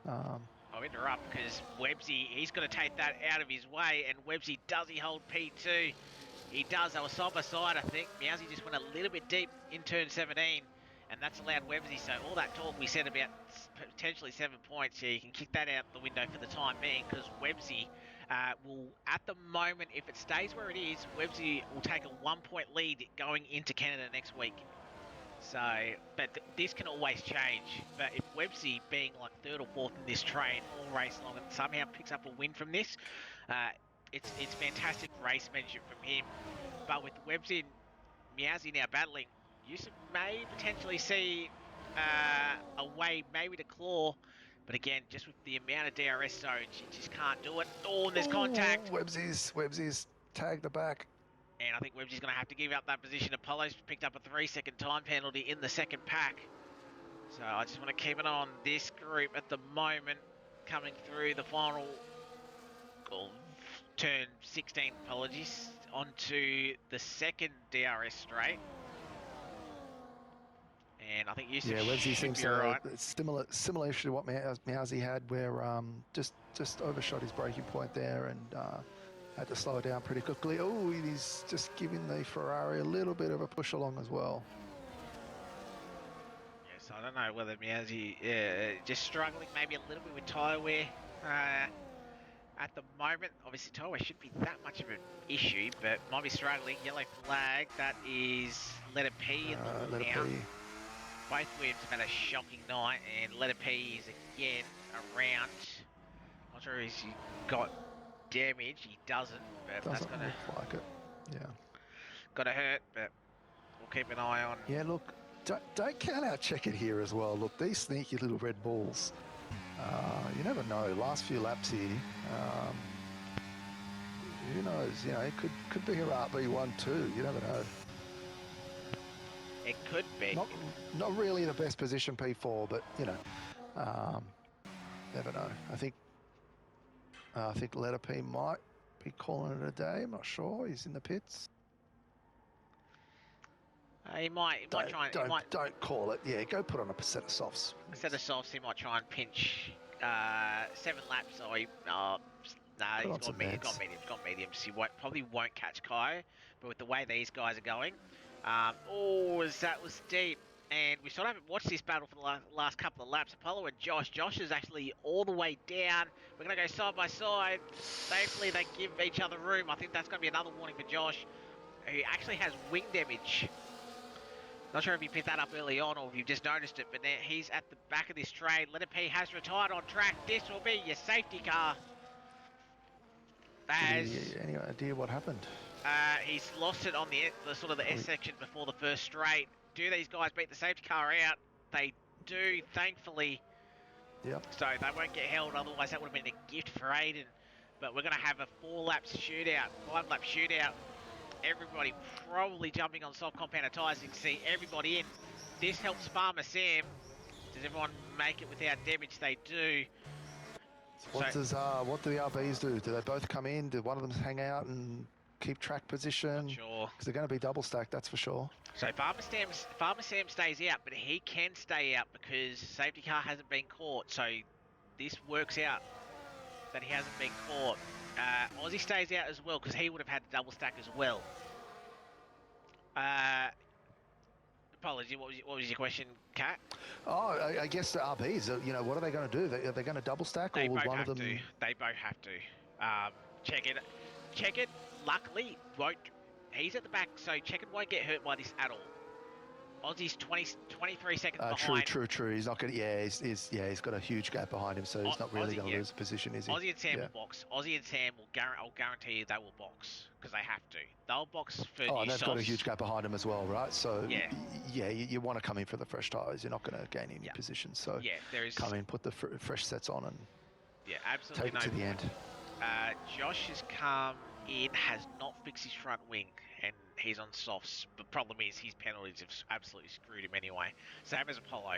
[SPEAKER 1] I'll interrupt because Websy, he's going to take that out of his way, and Websy, does he hold P2? He does. They were side by side, I think. Meowsy just went a little bit deep in turn 17, and that's allowed Websy. So all that talk we said about potentially 7 points, yeah, you can kick that out the window for the time being, because Websy will, at the moment, if it stays where it is, Websy will take a 1 point lead going into Canada next week. So, but this can always change. But if Websy, being like third or fourth in this train all race long, and somehow picks up a win from this, it's fantastic racemanship from him. But with Websy and Meowsy now battling, Yusuf may potentially see a way maybe to claw. But again, just with the amount of DRS zones, you just can't do it. Oh, and there's contact.
[SPEAKER 2] Websy's tagged the back.
[SPEAKER 1] And I think Websy's going to have to give up that position. Apollo's picked up a 3-second time penalty in the second pack. So I just want to keep an eye on this group at the moment, coming through the final turn 16, apologies, onto the second DRS straight. And I think Yusuf
[SPEAKER 2] Websy seems
[SPEAKER 1] right.
[SPEAKER 2] Similar issue to what Meowsy had, where just overshot his braking point there and had to slow it down pretty quickly. Oh, he's just giving the Ferrari a little bit of a push along as well.
[SPEAKER 1] Yes, I don't know whether Meowsy just struggling maybe a little bit with tyre wear at the moment. Obviously, tyre wear shouldn't be that much of an issue, but might be struggling. Yellow flag, that is letter P in the now. Both Williams have had a shocking night, and letter P is again around. Not sure if he got damage. He doesn't, but that's gonna
[SPEAKER 2] look like it. Yeah,
[SPEAKER 1] gotta hurt, but we'll keep an eye on.
[SPEAKER 2] Yeah, look, don't count out Check It here as well. Look, these sneaky little red balls. You never know. Last few laps here. Who knows? It could be her RB1 too. You never know.
[SPEAKER 1] It could be.
[SPEAKER 2] Not really the best position P4, but never know. I think letter P might be calling it a day. I'm not sure. He's in the pits.
[SPEAKER 1] He might try and...
[SPEAKER 2] Don't call it. Yeah, go put on a set of softs.
[SPEAKER 1] A set of softs, he might try and pinch 7 laps. Or he's got mediums. He probably won't catch Kai, but with the way these guys are going... that was deep. And we sort of haven't watched this battle for the last couple of laps. Apollo and Josh. Josh is actually all the way down. We're going to go side by side. Thankfully, they give each other room. I think that's going to be another warning for Josh. who actually has wing damage. Not sure if you picked that up early on or if you've just noticed it, but now he's at the back of this train. Leonard P has retired on track. This will be your safety car.
[SPEAKER 2] Any idea what happened?
[SPEAKER 1] He's lost it on the sort of the S section before the first straight. Do these guys beat the safety car out? They do, thankfully.
[SPEAKER 2] Yep.
[SPEAKER 1] So they won't get held, otherwise that would have been a gift for Aiden. But we're going to have a 5-lap shootout. Everybody probably jumping on soft compounded tyres. You can see everybody in. This helps Farmer Sam. Does everyone make it without damage? They do.
[SPEAKER 2] What do the RBs do? Do they both come in? Do one of them hang out and keep track position?
[SPEAKER 1] Not sure.
[SPEAKER 2] Because they're going to be double stacked, that's for sure.
[SPEAKER 1] So Farmer Sam stays out, but he can stay out because safety car hasn't been caught. So this works out that he hasn't been caught. Aussie stays out as well because he would have had to double stack as well. Apology, what was your question, Kat?
[SPEAKER 2] Oh, I guess the RBs, what are they going to do? Are they going to double stack, or will one of them?
[SPEAKER 1] They both have to. Check it. Luckily, won't. He's at the back, so Check It won't get hurt by this at all. Aussie's 23 seconds behind.
[SPEAKER 2] True. He's not going to. Yeah, he's got a huge gap behind him, so he's not really going to lose a position, is he?
[SPEAKER 1] Aussie and Sam will box. Aussie and Sam will. I'll guarantee you they will box because they have to. They'll box for.
[SPEAKER 2] Oh, and they've got a huge gap behind him as well, right? So
[SPEAKER 1] yeah,
[SPEAKER 2] you want to come in for the fresh tyres. You're not going to gain any position. So
[SPEAKER 1] there is.
[SPEAKER 2] Come in, put the fresh sets on, and
[SPEAKER 1] absolutely
[SPEAKER 2] take it to the end.
[SPEAKER 1] Josh has come in, has not fixed his front wing, and he's on softs. The problem is his penalties have absolutely screwed him anyway. Same as Apollo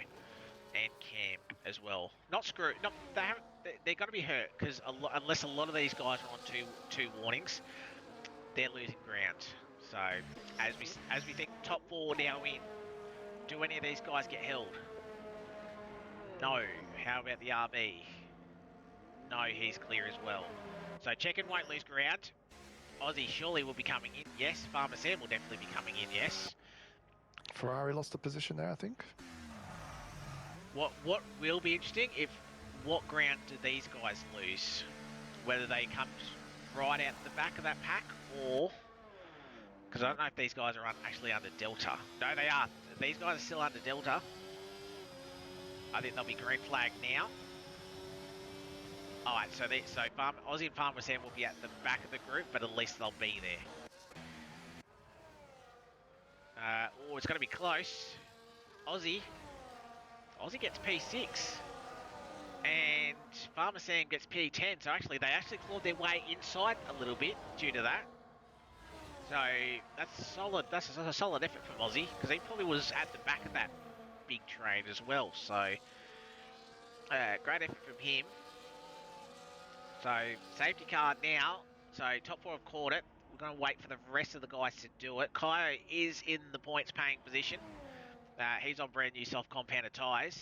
[SPEAKER 1] and Cam as well. Not screwed. Not they haven't. They're going to be hurt because unless a lot of these guys are on two warnings, they're losing ground. So as we think top 4 now in, do any of these guys get held? No. How about the RB? No, he's clear as well. So Check-In won't lose ground. Aussie surely will be coming in, yes. Farmer Sam will definitely be coming in, yes.
[SPEAKER 2] Ferrari lost the position there, I think.
[SPEAKER 1] What will be interesting, what ground do these guys lose? Whether they come right out the back of that pack, or... Because I don't know if these guys are actually under Delta. No, they are. These guys are still under Delta. I think they'll be green flag now. Alright, so Aussie and Farmer Sam will be at the back of the group, but at least they'll be there. It's going to be close. Aussie gets P6. And Farmer Sam gets P10, so they actually clawed their way inside a little bit due to that. So that's solid. That's a solid effort from Aussie, because he probably was at the back of that big train as well. So great effort from him. So safety car now. So top 4 have caught it. We're going to wait for the rest of the guys to do it. Kyo is in the points paying position. He's on brand new soft compounded tyres.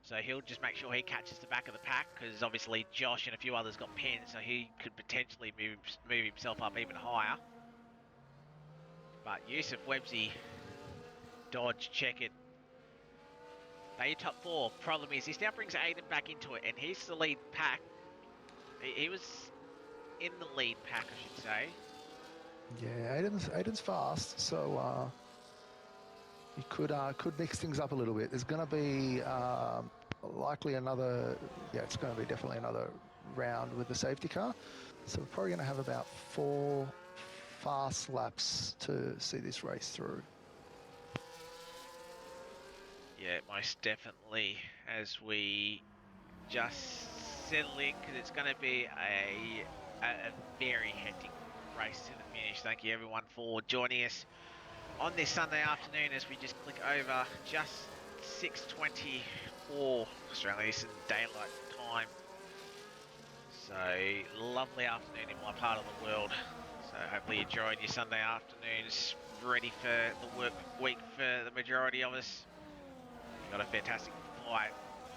[SPEAKER 1] So he'll just make sure he catches the back of the pack, because obviously Josh and a few others got pins, so he could potentially move himself up even higher. But Yusuf, Websy, Dodge, Check It. They top 4. Problem is, this now brings Aiden back into it, and he's the lead pack. He was in the lead pack, I should say.
[SPEAKER 2] Yeah, Aiden's fast, so he could mix things up a little bit. There's going to be likely another. Yeah, it's going to be definitely another round with the safety car. So we're probably going to have about 4 fast laps to see this race through.
[SPEAKER 1] Yeah, most definitely. As we just settle in, because it's going to be a very hectic race to the finish. Thank you everyone for joining us on this Sunday afternoon as we just click over just 6:24 Australian Eastern Daylight Time. So lovely afternoon in my part of the world. So hopefully you enjoyed your Sunday afternoons, ready for the work week for the majority of us. Got a fantastic flight.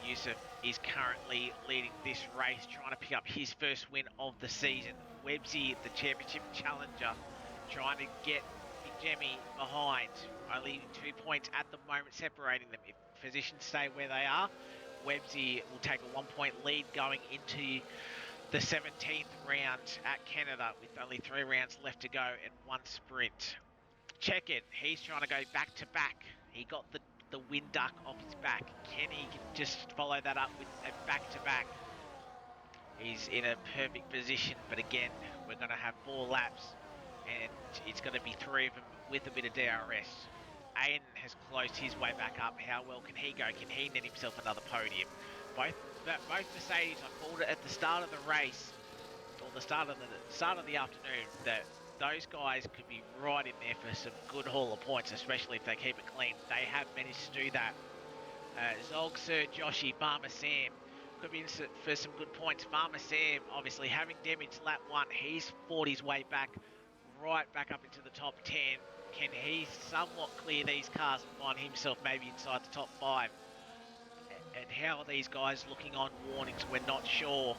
[SPEAKER 1] Yusuf is currently leading this race, trying to pick up his first win of the season. Websy, the championship challenger, trying to get Big Jemmy behind. Only 2 points at the moment separating them. If positions stay where they are, Websy will take a 1-point lead going into the 17th round at Canada, with only 3 rounds left to go and 1 sprint. check it. He's trying to go back to back. He got the wind duck off his back. Can he just follow that up with a back to back? He's in a perfect position, but again, we're going to have 4 laps, and it's going to be 3 of them with a bit of DRS. Aiden has closed his way back up. How well can he go? Can he net himself another podium? Both Mercedes, I called it at the start of the race, or the start of the afternoon, that those guys could be right in there for some good haul of points, especially if they keep it clean. They have managed to do that. Zog, Sir Joshy, Farmer Sam could be in for some good points. Farmer Sam, obviously, having damaged lap 1, he's fought his way back, right back up into the top 10. Can he somewhat clear these cars and find himself maybe inside the top 5? And how are these guys looking on warnings? We're not sure.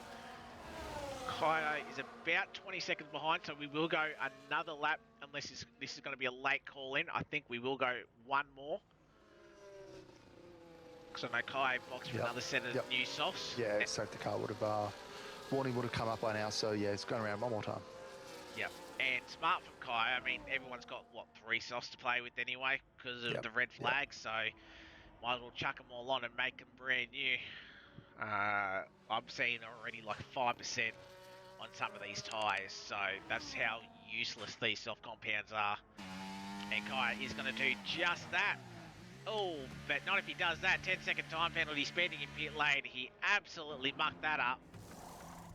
[SPEAKER 1] Kyo is about 20 seconds behind, so we will go another lap, unless this is going to be a late call in. I think we will go one more. Because I know Kyo boxed for another set of new softs.
[SPEAKER 2] Yeah, safety car would have, warning would have come up by now, so yeah, it's going around one more time.
[SPEAKER 1] Yep, and smart from Kyo. I mean, everyone's got, what, 3 softs to play with anyway, because of the red flag, so might as well chuck them all on and make them brand new. I'm seeing already like 5% on some of these tyres, so that's how useless these soft compounds are. And Kyo is going to do just that. Oh, but not if he does that. 10-second time penalty, speeding in pit lane. He absolutely mucked that up.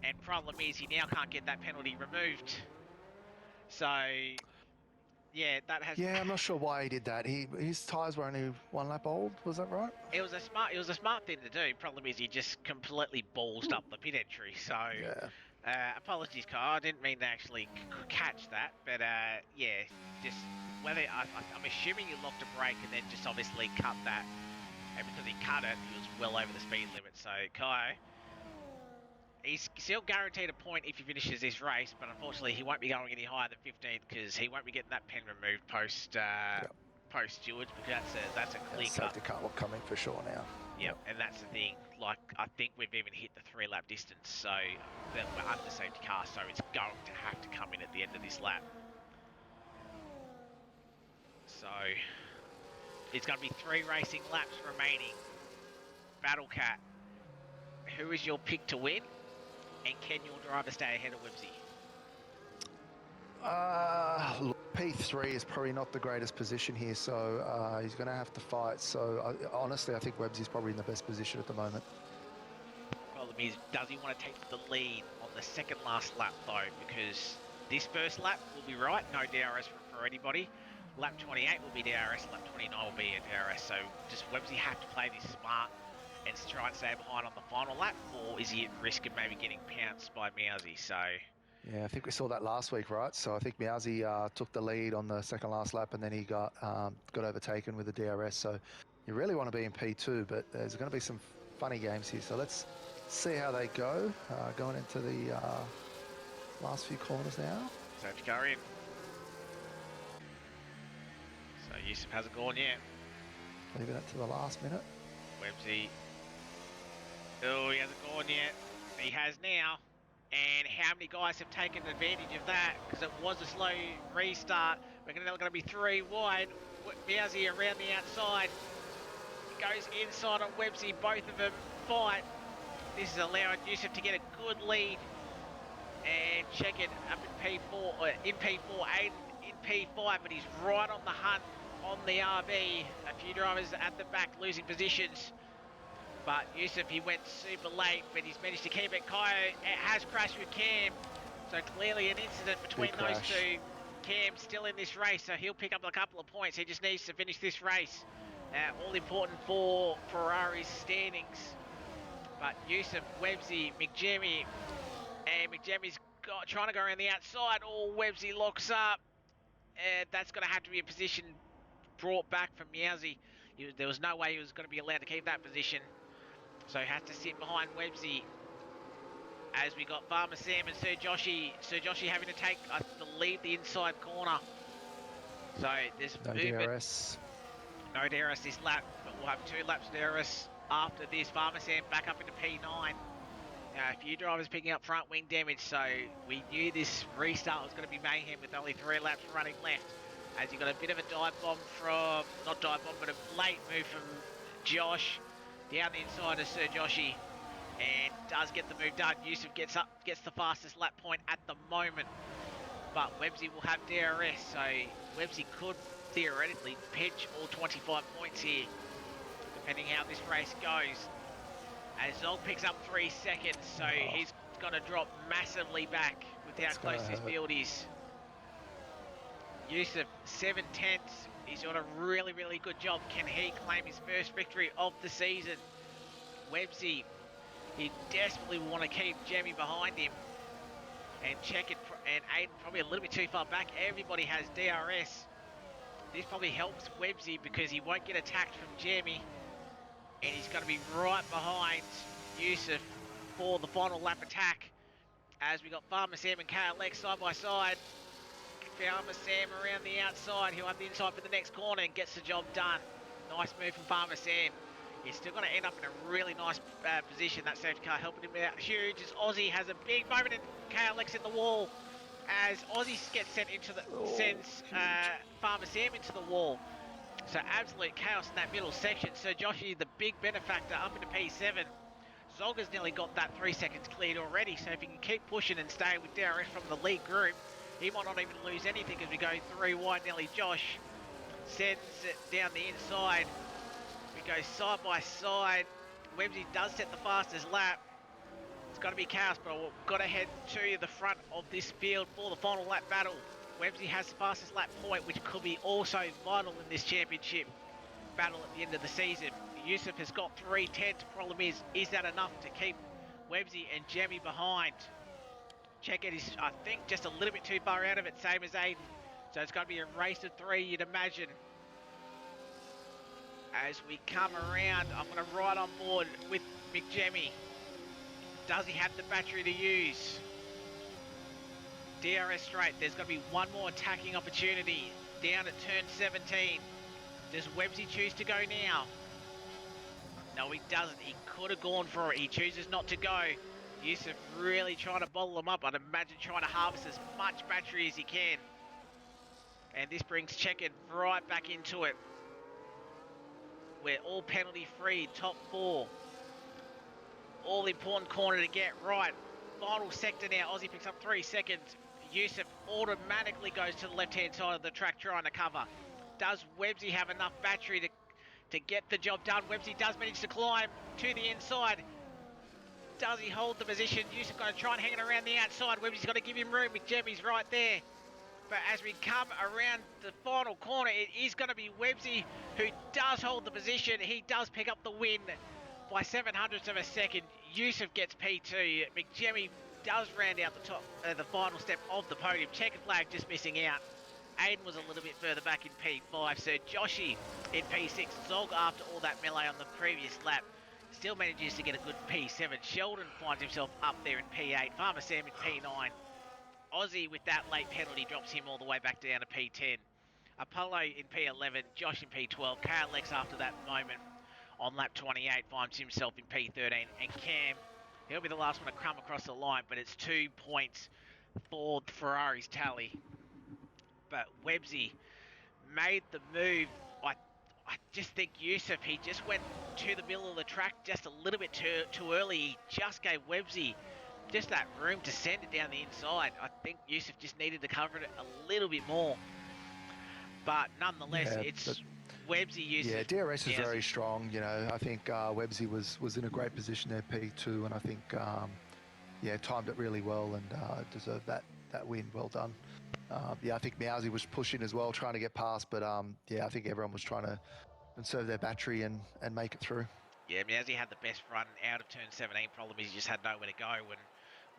[SPEAKER 1] And problem is, he now can't get that penalty removed. So, yeah, that has...
[SPEAKER 2] Yeah, I'm not sure why he did that. His tyres were only 1 lap old, was that right?
[SPEAKER 1] It was a smart thing to do. Problem is, he just completely ballsed up the pit entry. So, apologies, Kyle. I didn't mean to actually catch that. But, yeah, just whether I'm assuming you locked a brake and then just obviously cut that. And because he cut it, he was well over the speed limit. So, Kyle, he's still guaranteed a point if he finishes this race, but unfortunately he won't be going any higher than 15th because he won't be getting that pen removed post stewards, because that's a clear cut.
[SPEAKER 2] Safety car will come in for sure now.
[SPEAKER 1] Yep, and that's the thing. Like, I think we've even hit the 3-lap distance, so we're under safety car, so it's going to have to come in at the end of this lap. So it's going to be 3 racing laps remaining. Battle Cat, who is your pick to win? And can your driver stay ahead of Websy?
[SPEAKER 2] Look, P3 is probably not the greatest position here, so he's going to have to fight. So honestly, I think Websy's probably in the best position at the moment.
[SPEAKER 1] Problem is, does he want to take the lead on the second last lap though? Because this first lap will be right, no DRS for anybody. Lap 28 will be DRS, lap 29 will be a DRS. So does Websy have to play this smart and try and stay behind on the final lap, or is he at risk of maybe getting pounced by Mousy? So
[SPEAKER 2] yeah, I think we saw that last week, right? So I think Mousy took the lead on the second last lap, and then he got overtaken with the DRS. So you really want to be in P2, but there's going to be some funny games here. So let's see how they go going into the last few corners now.
[SPEAKER 1] Safety car in. So Yusuf hasn't gone yet.
[SPEAKER 2] Leaving it to the last minute.
[SPEAKER 1] Websy. Oh, he hasn't gone yet. He has now. And how many guys have taken advantage of that? Because it was a slow restart. We're going to be 3 wide. Mousy around the outside. Goes inside on Websy. Both of them fight. This is allowing Yusuf to get a good lead. And check it up in P4. In P4, Aiden in P5. But he's right on the hunt on the RB. A few drivers at the back losing positions. But Yusuf, he went super late, but he's managed to keep it. Kyo has crashed with Cam, so clearly an incident between those two. Cam's still in this race, so he'll pick up a couple of points. He just needs to finish this race. All important for Ferrari's standings. But Yusuf, Websy, McJemmy, and McJemmy's trying to go around the outside. Oh, Websy locks up. That's going to have to be a position brought back from Mousy. There was no way he was going to be allowed to keep that position. So he has to sit behind Websy. As we got Farmer Sam and Sir Joshy. Sir Joshy having to take, I believe, the inside corner. So there's
[SPEAKER 2] no
[SPEAKER 1] movement.
[SPEAKER 2] DRS.
[SPEAKER 1] No DRS this lap, but we'll have 2 laps of DRS after this. Farmer Sam back up into P9. A few drivers picking up front wing damage, so we knew this restart was going to be mayhem with only 3 laps running left. as you got a bit of a dive bomb from, not dive bomb, but a late move from Josh down the inside of Sir Joshy, and does get the move done. Yusuf gets the fastest lap point at the moment, but Websy will have DRS, so Websy could theoretically pinch all 25 points here, depending how this race goes. As Zog picks up 3 seconds, so he's going to drop massively back with how close this field is. Yusuf, 7/10. He's doing a really, really good job. Can he claim his first victory of the season? Websy, he desperately want to keep Jemmy behind him. And and Aiden probably a little bit too far back. Everybody has DRS. This probably helps Websy because he won't get attacked from Jemmy. And he's going to be right behind Yusuf for the final lap attack. As we got Farmer Sam and KLX side by side. Farmer Sam around the outside. He'll have the inside for the next corner and gets the job done. Nice move from Farmer Sam. He's still going to end up in a really nice position. That safety car helping him out huge as Aussie has a big moment and KLX in the wall. As Aussie gets sends Farmer Sam into the wall. So absolute chaos in that middle section. So Joshy, the big benefactor, up into P7. Zolga's nearly got that 3 seconds cleared already. So if he can keep pushing and stay with DRS from the lead group, he might not even lose anything as we go 3 wide. Nearly Josh sends it down the inside. We go side by side. Websy does set the fastest lap. It's got to be chaos, but we've got to head to the front of this field for the final lap battle. Websy has the fastest lap point, which could be also vital in this championship battle at the end of the season. Yusuf has got 3:10. Problem is that enough to keep Websy and Jemmy behind? Checkett is, I think, just a little bit too far out of it, same as Aiden. So it's going to be a race of 3, you'd imagine. As we come around, I'm going to ride on board with McJemmy. Does he have the battery to use? DRS straight. There's going to be one more attacking opportunity down at turn 17. Does Websy choose to go now? No, he doesn't. He could have gone for it. He chooses not to go. Yusuf really trying to bottle him up. I'd imagine trying to harvest as much battery as he can. And this brings Chequered right back into it. We're all penalty free, top 4. All important corner to get right. Final sector now. Aussie picks up 3 seconds. Yusuf automatically goes to the left-hand side of the track trying to cover. Does Websy have enough battery to get the job done? Websy does manage to climb to the inside. Does he hold the position? Yusuf going to try and hang it around the outside. Websy's got to give him room. McJemmy's right there. But as we come around the final corner, it is going to be Websy who does hold the position. He does pick up the win by 700ths of a second. Yusuf gets P2. McJemmy does round out the top, the final step of the podium. Checkered flag just missing out. Aiden was a little bit further back in P5. So Joshy in P6. Zog, after all that melee on the previous lap, still manages to get a good P7. Sheldon finds himself up there in P8. Farmer Sam in P9. Aussie with that late penalty drops him all the way back down to P10. Apollo in P11, Josh in P12, KLX after that moment on lap 28 finds himself in P13, and Cam, he'll be the last one to come across the line, but it's 2 points for Ferrari's tally. But Websy made the move. I just think Yusuf, he just went to the middle of the track just a little bit too early. He just gave Websy just that room to send it down the inside. I think Yusuf just needed to cover it a little bit more. But nonetheless, it's Websy, Yusuf.
[SPEAKER 2] Yeah, DRS is very strong. You know, I think Websy was in a great position there, P2, and I think, timed it really well and deserved that win. Well done. I think Mousy was pushing as well, trying to get past, but I think everyone was trying to conserve their battery and make it through.
[SPEAKER 1] Yeah, Mousy had the best run out of turn 17. Problem is he just had nowhere to go when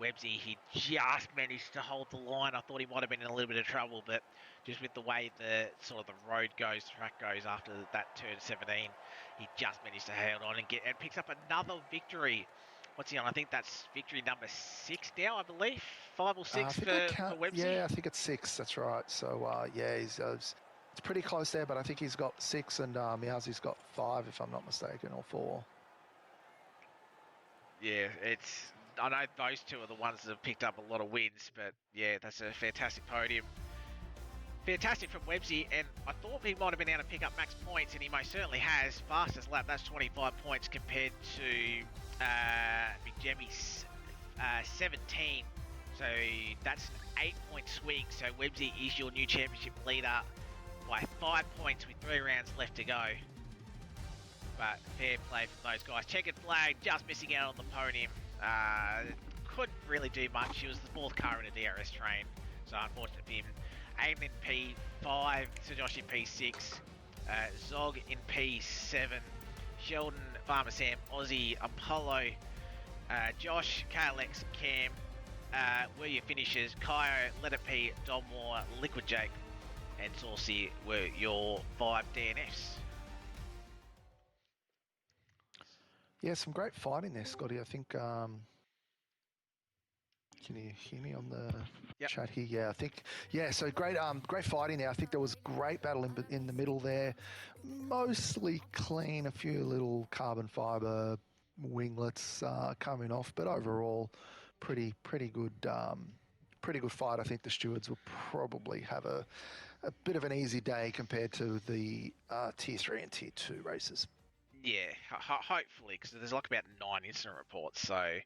[SPEAKER 1] Websy, he just managed to hold the line. I thought he might have been in a little bit of trouble, but just with the way the road goes, track goes after that turn 17, he just managed to hold on and picks up another victory. What's he on? I think that's victory number 6 now, I believe. 5 or 6 for Websy.
[SPEAKER 2] Yeah, I think it's 6. That's right. So it's pretty close there, but I think he's got 6 and Meowsy's got 5, if I'm not mistaken, or 4.
[SPEAKER 1] Yeah, I know those two are the ones that have picked up a lot of wins, but yeah, that's a fantastic podium. Fantastic from Websy, and I thought he might have been able to pick up max points, and he most certainly has. Fastest lap, that's 25 points compared to Big Jemmy's 17. So that's an 8-point swing. So Websy is your new championship leader by 5 points with 3 rounds left to go. But fair play from those guys. Checkered flag, just missing out on the podium. Couldn't really do much. She was the 4th car in a DRS train, so unfortunate for him. Aim in P5, Sajosh in P6, Zog in P7, Sheldon, Farmer Sam, Aussie, Apollo, Josh, KLX, Cam were your finishers. Kyo, Let It P, Domwar, Liquid Jake, and Saucy were your 5 DNFs.
[SPEAKER 2] Yeah, some great fighting there, Scotty. I think. Can you hear me on the chat here? Yeah, I think. Yeah, so great. Great fighting there. I think there was great battle in the middle there. Mostly clean. A few little carbon fiber winglets coming off, but overall, pretty good. Pretty good fight. I think the stewards will probably have a bit of an easy day compared to the Tier 3 and Tier 2 races.
[SPEAKER 1] Yeah, hopefully, because there's like about 9 incident reports, so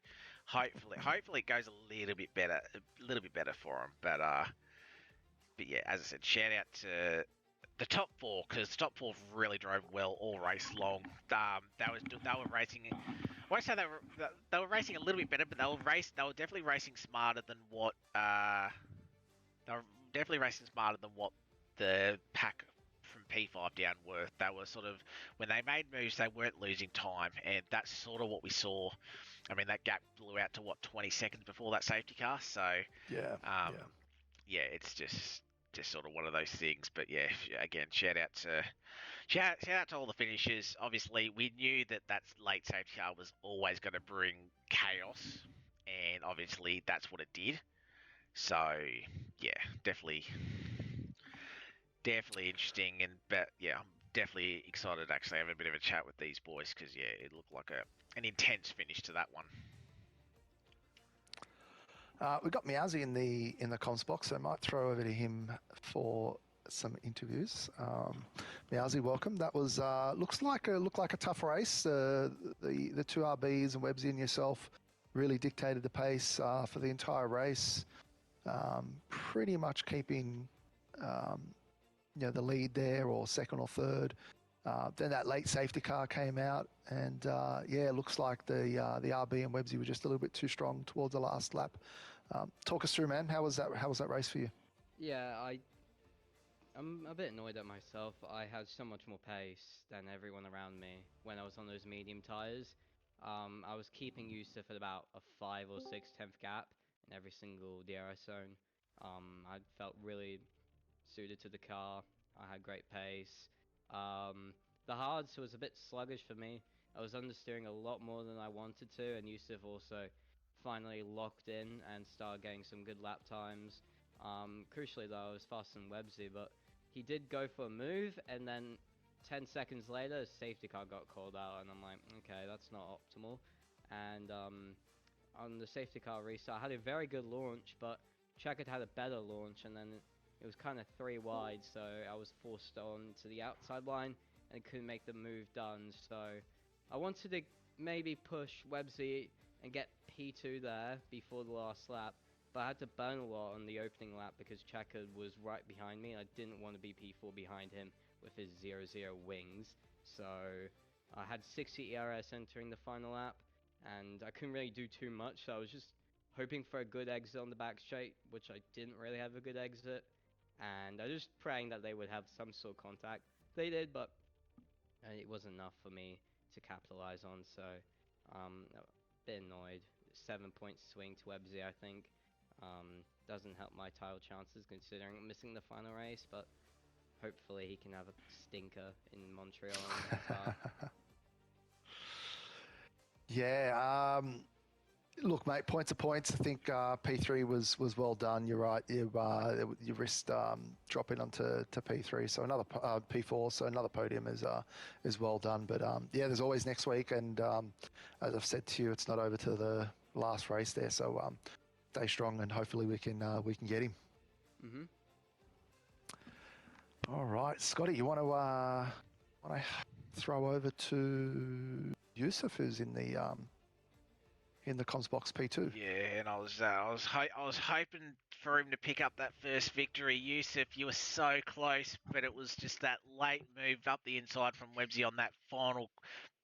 [SPEAKER 1] hopefully it goes a little bit better for them. But yeah, as I said, shout out to the top 4, because the top 4 really drove well all race long. They were racing. I won't say they were racing a little bit better, but they were definitely racing smarter than what the pack from P5 down were. They were sort of, when they made moves, they weren't losing time, and that's sort of what we saw. I mean, that gap blew out to 20 seconds before that safety car. So yeah, it's just sort of one of those things. But yeah, again, shout out to all the finishers. Obviously, we knew that late safety car was always going to bring chaos, and obviously that's what it did. So yeah, definitely interesting, but yeah, I'm definitely excited to actually have a bit of a chat with these boys, because yeah, it looked like an intense finish to that one.
[SPEAKER 2] We've got Meowsy in the comms box, so I might throw over to him for some interviews. Meowsy, welcome. That was looked like a tough race. The 2 RBs and Websy and yourself really dictated the pace for the entire race. Pretty much keeping the lead there, or second or third. Then that late safety car came out, and it looks like the RB and Websy were just a little bit too strong towards the last lap. Talk us through, man. How was that race for you?
[SPEAKER 3] Yeah, I'm a bit annoyed at myself. I had so much more pace than everyone around me when I was on those medium tires. I was keeping Yusuf at about a 5 or 6 tenth gap in every single DRS zone. I felt really suited to the car. I had great pace. The hards was a bit sluggish for me. I was understeering a lot more than I wanted to, and Yusuf also finally locked in and started getting some good lap times. Crucially though, I was faster than Websy, but he did go for a move, and then 10 seconds later, a safety car got called out, and I'm like, okay, that's not optimal. And on the safety car restart, I had a very good launch, but Checkered had a better launch, and then it was kind of 3 wide, so I was forced on to the outside line and couldn't make the move done. So I wanted to maybe push Websy and get P2 there before the last lap, but I had to burn a lot on the opening lap because Checkered was right behind me. I didn't want to be P4 behind him with his 0-0 wings. So I had 60 ERS entering the final lap, and I couldn't really do too much, so I was just hoping for a good exit on the back straight, which I didn't really have a good exit. And I was just praying that they would have some sort of contact. They did, but it wasn't enough for me to capitalize on, so a bit annoyed. 7-point swing to Websy, I think. Doesn't help my title chances considering missing the final race, but hopefully he can have a stinker in Montreal in Qatar.
[SPEAKER 2] Yeah, look, mate, points are points. I think P3 was well done. You're right. You risked dropping onto P3, so another P4, so another podium is well done. But yeah, there's always next week, and as I've said to you, it's not over to the last race there. So stay strong, and hopefully we can get him.
[SPEAKER 3] Mhm.
[SPEAKER 2] All right, Scotty, you want to throw over to Yusuf, who's in the comms box P2.
[SPEAKER 1] Yeah, and I was hoping for him to pick up that first victory. Yusuf, you were so close, but it was just that late move up the inside from Websy on that final,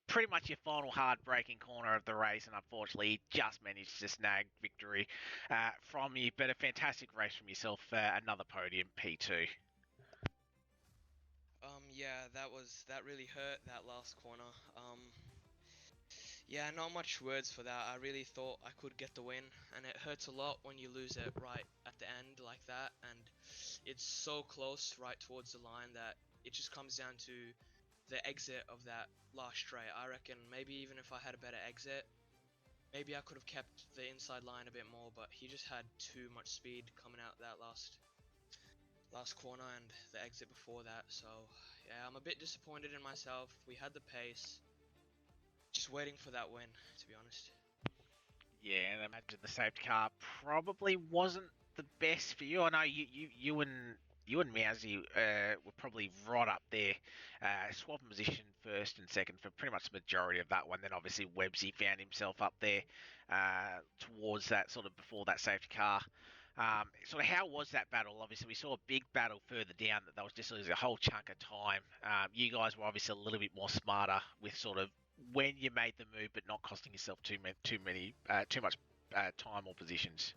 [SPEAKER 1] pretty much your final hard-breaking corner of the race, and unfortunately, he just managed to snag victory from you. But a fantastic race from yourself, another podium, P2.
[SPEAKER 4] Yeah, that really hurt, that last corner. Yeah, not much words for that. I really thought I could get the win, and it hurts a lot when you lose it right at the end like that, and it's so close right towards the line that it just comes down to the exit of that last straight. I reckon maybe even if I had a better exit, maybe I could have kept the inside line a bit more, but he just had too much speed coming out that last corner and the exit before that. So yeah, I'm a bit disappointed in myself. We had the pace, just waiting for that win, to be honest.
[SPEAKER 1] Yeah, and I imagine the safety car probably wasn't the best for you. I know you and Mowsy were probably right up there, swapping position first and second for pretty much the majority of that one. Then obviously Websy found himself up there towards that sort of before that safety car. Sort of how was that battle? Obviously, we saw a big battle further down that was just losing a whole chunk of time. You guys were obviously a little bit more smarter with sort of when you made the move, but not costing yourself too much time or positions.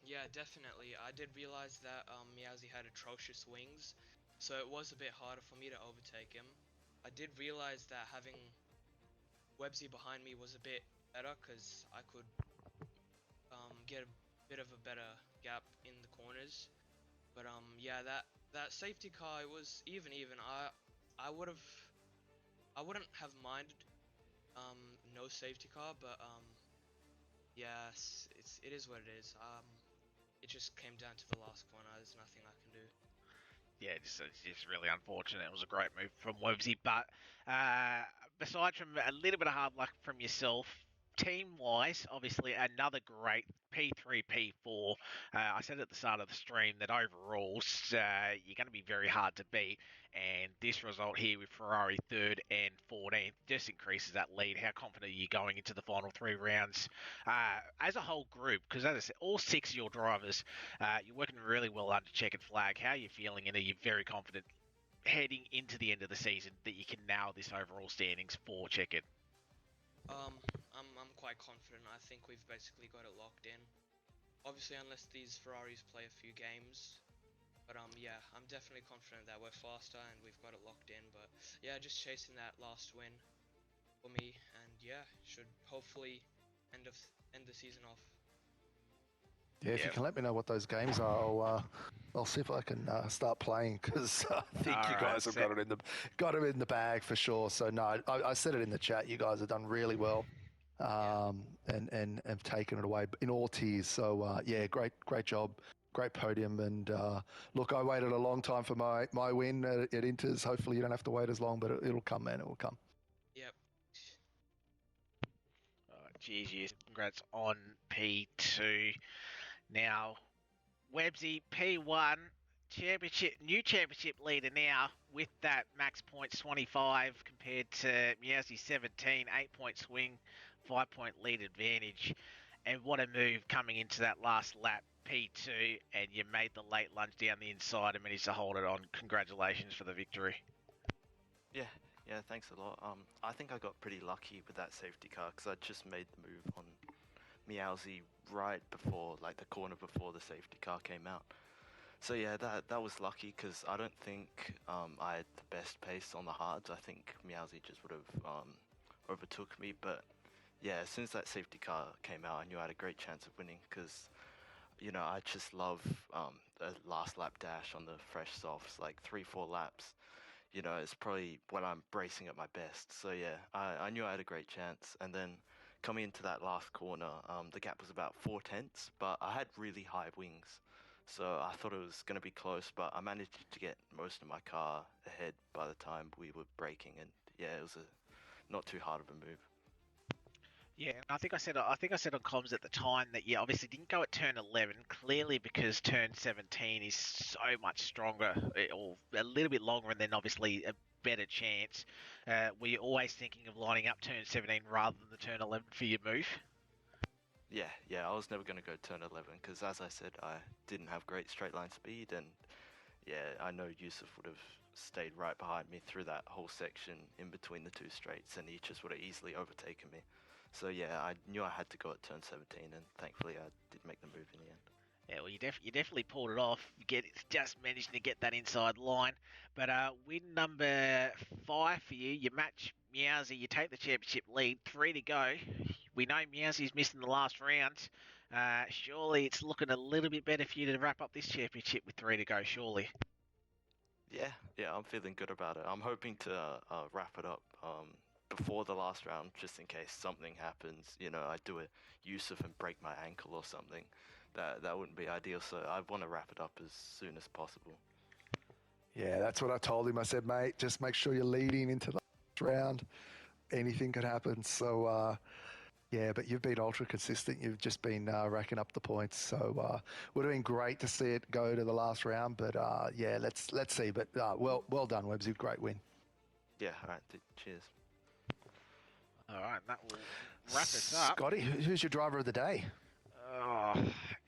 [SPEAKER 4] Yeah, definitely. I did realize that Meowsy had atrocious wings, so it was a bit harder for me to overtake him. I did realize that having Websy behind me was a bit better because I could get a bit of a better gap in the corners. But yeah, that safety car, it was even. I would have I wouldn't have minded no safety car, but yes, it is what it is. It just came down to the last corner. There's nothing I can do.
[SPEAKER 1] Yeah, it's just really unfortunate. It was a great move from Websy, but besides from a little bit of hard luck from yourself, team-wise, obviously another great P3, P4. I said at the start of the stream that overall you're going to be very hard to beat, and this result here with Ferrari 3rd and 14th just increases that lead. How confident are you going into the final 3 rounds as a whole group? Because as I said, all 6 of your drivers you're working really well under checkered flag. How are you feeling, and are you very confident heading into the end of the season that you can nail this overall standings for checkered?
[SPEAKER 4] I'm quite confident. I think we've basically got it locked in. Obviously, unless these Ferraris play a few games. But yeah, I'm definitely confident that we're faster and we've got it locked in. But yeah, just chasing that last win for me, and yeah, should hopefully end the season off.
[SPEAKER 2] Yeah, if you can let me know what those games are, I'll see if I can start playing because I think you guys have got it in the bag for sure. So no, I said it in the chat. You guys have done really well, and have taken it away in all tiers. So yeah, great job, great podium. And look, I waited a long time for my win at Inters. Hopefully, you don't have to wait as long, but it'll come, man. It will come.
[SPEAKER 4] Yep.
[SPEAKER 1] Cheers, yes. Congrats on P2. Now, Websy P1 new championship leader now with that max points 25 compared to Meowsy 17, 8-point swing, 5-point lead advantage. And what a move coming into that last lap, P2, and you made the late lunge down the inside and managed to hold it on. Congratulations for the victory.
[SPEAKER 5] Yeah, thanks a lot. I think I got pretty lucky with that safety car because I just made the move on Meowsy right before, like the corner before the safety car came out. So yeah, that was lucky because I don't think I had the best pace on the hards. I think Meowsy just would have overtook me. But yeah, as soon as that safety car came out, I knew I had a great chance of winning because I just love the last lap dash on the fresh softs, like 3-4 laps. It's probably when I'm bracing at my best. So yeah, I knew I had a great chance. And then coming into that last corner, the gap was about 4 tenths, but I had really high wings. So I thought it was going to be close, but I managed to get most of my car ahead by the time we were braking. And yeah, it was not too hard of a move.
[SPEAKER 1] Yeah, and I think I said on comms at the time that yeah, obviously didn't go at turn 11 clearly because turn 17 is so much stronger or a little bit longer, and then obviously a better chance. Were you always thinking of lining up turn 17 rather than the turn 11 for your move?
[SPEAKER 5] Yeah, I was never going to go turn 11 because, as I said, I didn't have great straight line speed, and yeah, I know Yusuf would have stayed right behind me through that whole section in between the two straights, and he just would have easily overtaken me. So yeah, I knew I had to go at turn 17, and thankfully I did make the move in the end.
[SPEAKER 1] Yeah, well, you definitely pulled it off. Just managed to get that inside line. But win number 5 for you. You match Meowsy. You take the championship lead. 3 to go. We know Meowsy's missing the last round. Surely it's looking a little bit better for you to wrap up this championship with 3 to go. Surely.
[SPEAKER 5] Yeah, I'm feeling good about it. I'm hoping to wrap it up before the last round, just in case something happens. You know, I do a Yusuf and break my ankle or something. That wouldn't be ideal. So I want to wrap it up as soon as possible.
[SPEAKER 2] Yeah, that's what I told him. I said, mate, just make sure you're leading into the last round. Anything could happen. So, yeah, but you've been ultra consistent. You've just been racking up the points. So we're doing great to see it go to the last round. But yeah, let's see. But well done, Webbsy. Great win.
[SPEAKER 5] Yeah, all right. Cheers.
[SPEAKER 1] All right, that will wrap us up.
[SPEAKER 2] Scotty, who's your driver of the day?
[SPEAKER 1] Oh,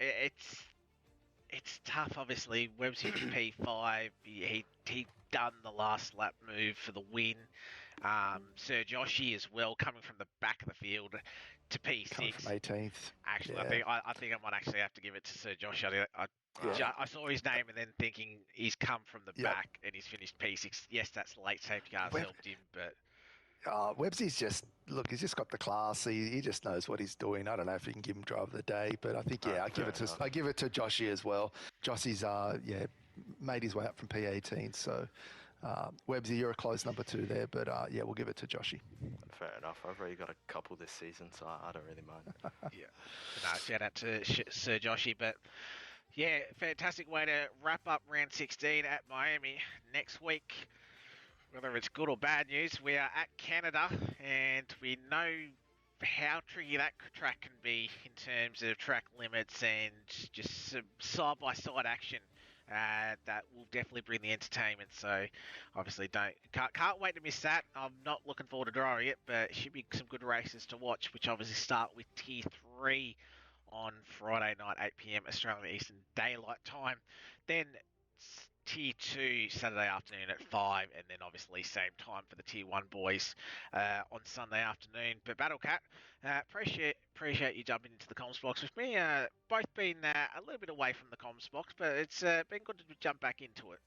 [SPEAKER 1] it's tough. Obviously, Webster P5. He done the last lap move for the win. Sir Joshi as well, coming from the back of the field to P6.
[SPEAKER 2] Coming from 18th.
[SPEAKER 1] Actually,
[SPEAKER 2] Yeah.
[SPEAKER 1] I think I might actually have to give it to Sir Joshi.
[SPEAKER 2] Yeah.
[SPEAKER 1] I saw his name and then thinking he's come from the
[SPEAKER 2] Yep.
[SPEAKER 1] back and he's finished P6. Yes, that's late safety cars helped him, but
[SPEAKER 2] Webbsy's he's just got the class. He just knows what he's doing. I don't know if you can give him driver of the day, but I think I give it to Joshi as well. Joshie's made his way up from P18, so Webbsy, you're a close number 2 there, but yeah, we'll give it to Joshi.
[SPEAKER 5] Fair enough. I've already got a couple this season, so I don't really mind.
[SPEAKER 1] yeah. No, shout out to Sir Joshi, but yeah, fantastic way to wrap up round 16 at Miami next week. Whether it's good or bad news, we are at Canada, and we know how tricky that track can be in terms of track limits and just some side-by-side action. That will definitely bring the entertainment. So, obviously, can't wait to miss that. I'm not looking forward to driving it, but it should be some good races to watch, which obviously start with Tier 3 on Friday night, 8 p.m. Australian Eastern Daylight Time. Then Tier 2 Saturday afternoon at 5, and then obviously same time for the Tier 1 boys on Sunday afternoon. But Battlecat, appreciate you jumping into the comms box with me. Both been a little bit away from the comms box, but it's been good to jump back into it.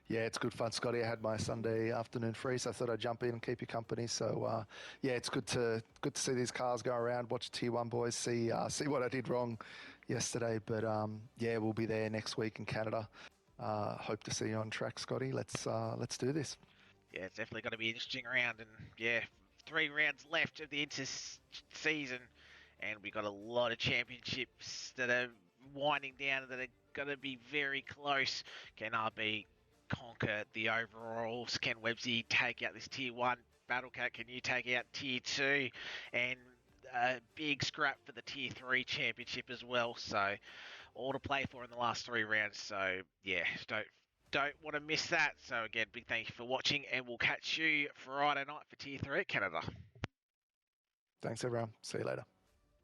[SPEAKER 2] Yeah, it's good fun, Scotty. I had my Sunday afternoon free, so I thought I'd jump in and keep you company. So yeah, it's good to see these cars go around, watch Tier 1 boys, see what I did wrong yesterday. But yeah, we'll be there next week in Canada. Hope to see you on track, Scotty. Let's do this.
[SPEAKER 1] Yeah, it's definitely going to be an interesting round, and yeah, 3 rounds left of the inter-season, and we got a lot of championships that are winding down that are going to be very close. Can RB conquer the overalls? Can Webbsy take out this Tier 1? Battlecat, can you take out Tier 2? And a big scrap for the Tier 3 championship as well. So all to play for in the last 3 rounds. So yeah, don't want to miss that. So again, big thank you for watching, and we'll catch you Friday night for Tier 3 at Canada.
[SPEAKER 2] Thanks, everyone. See you later.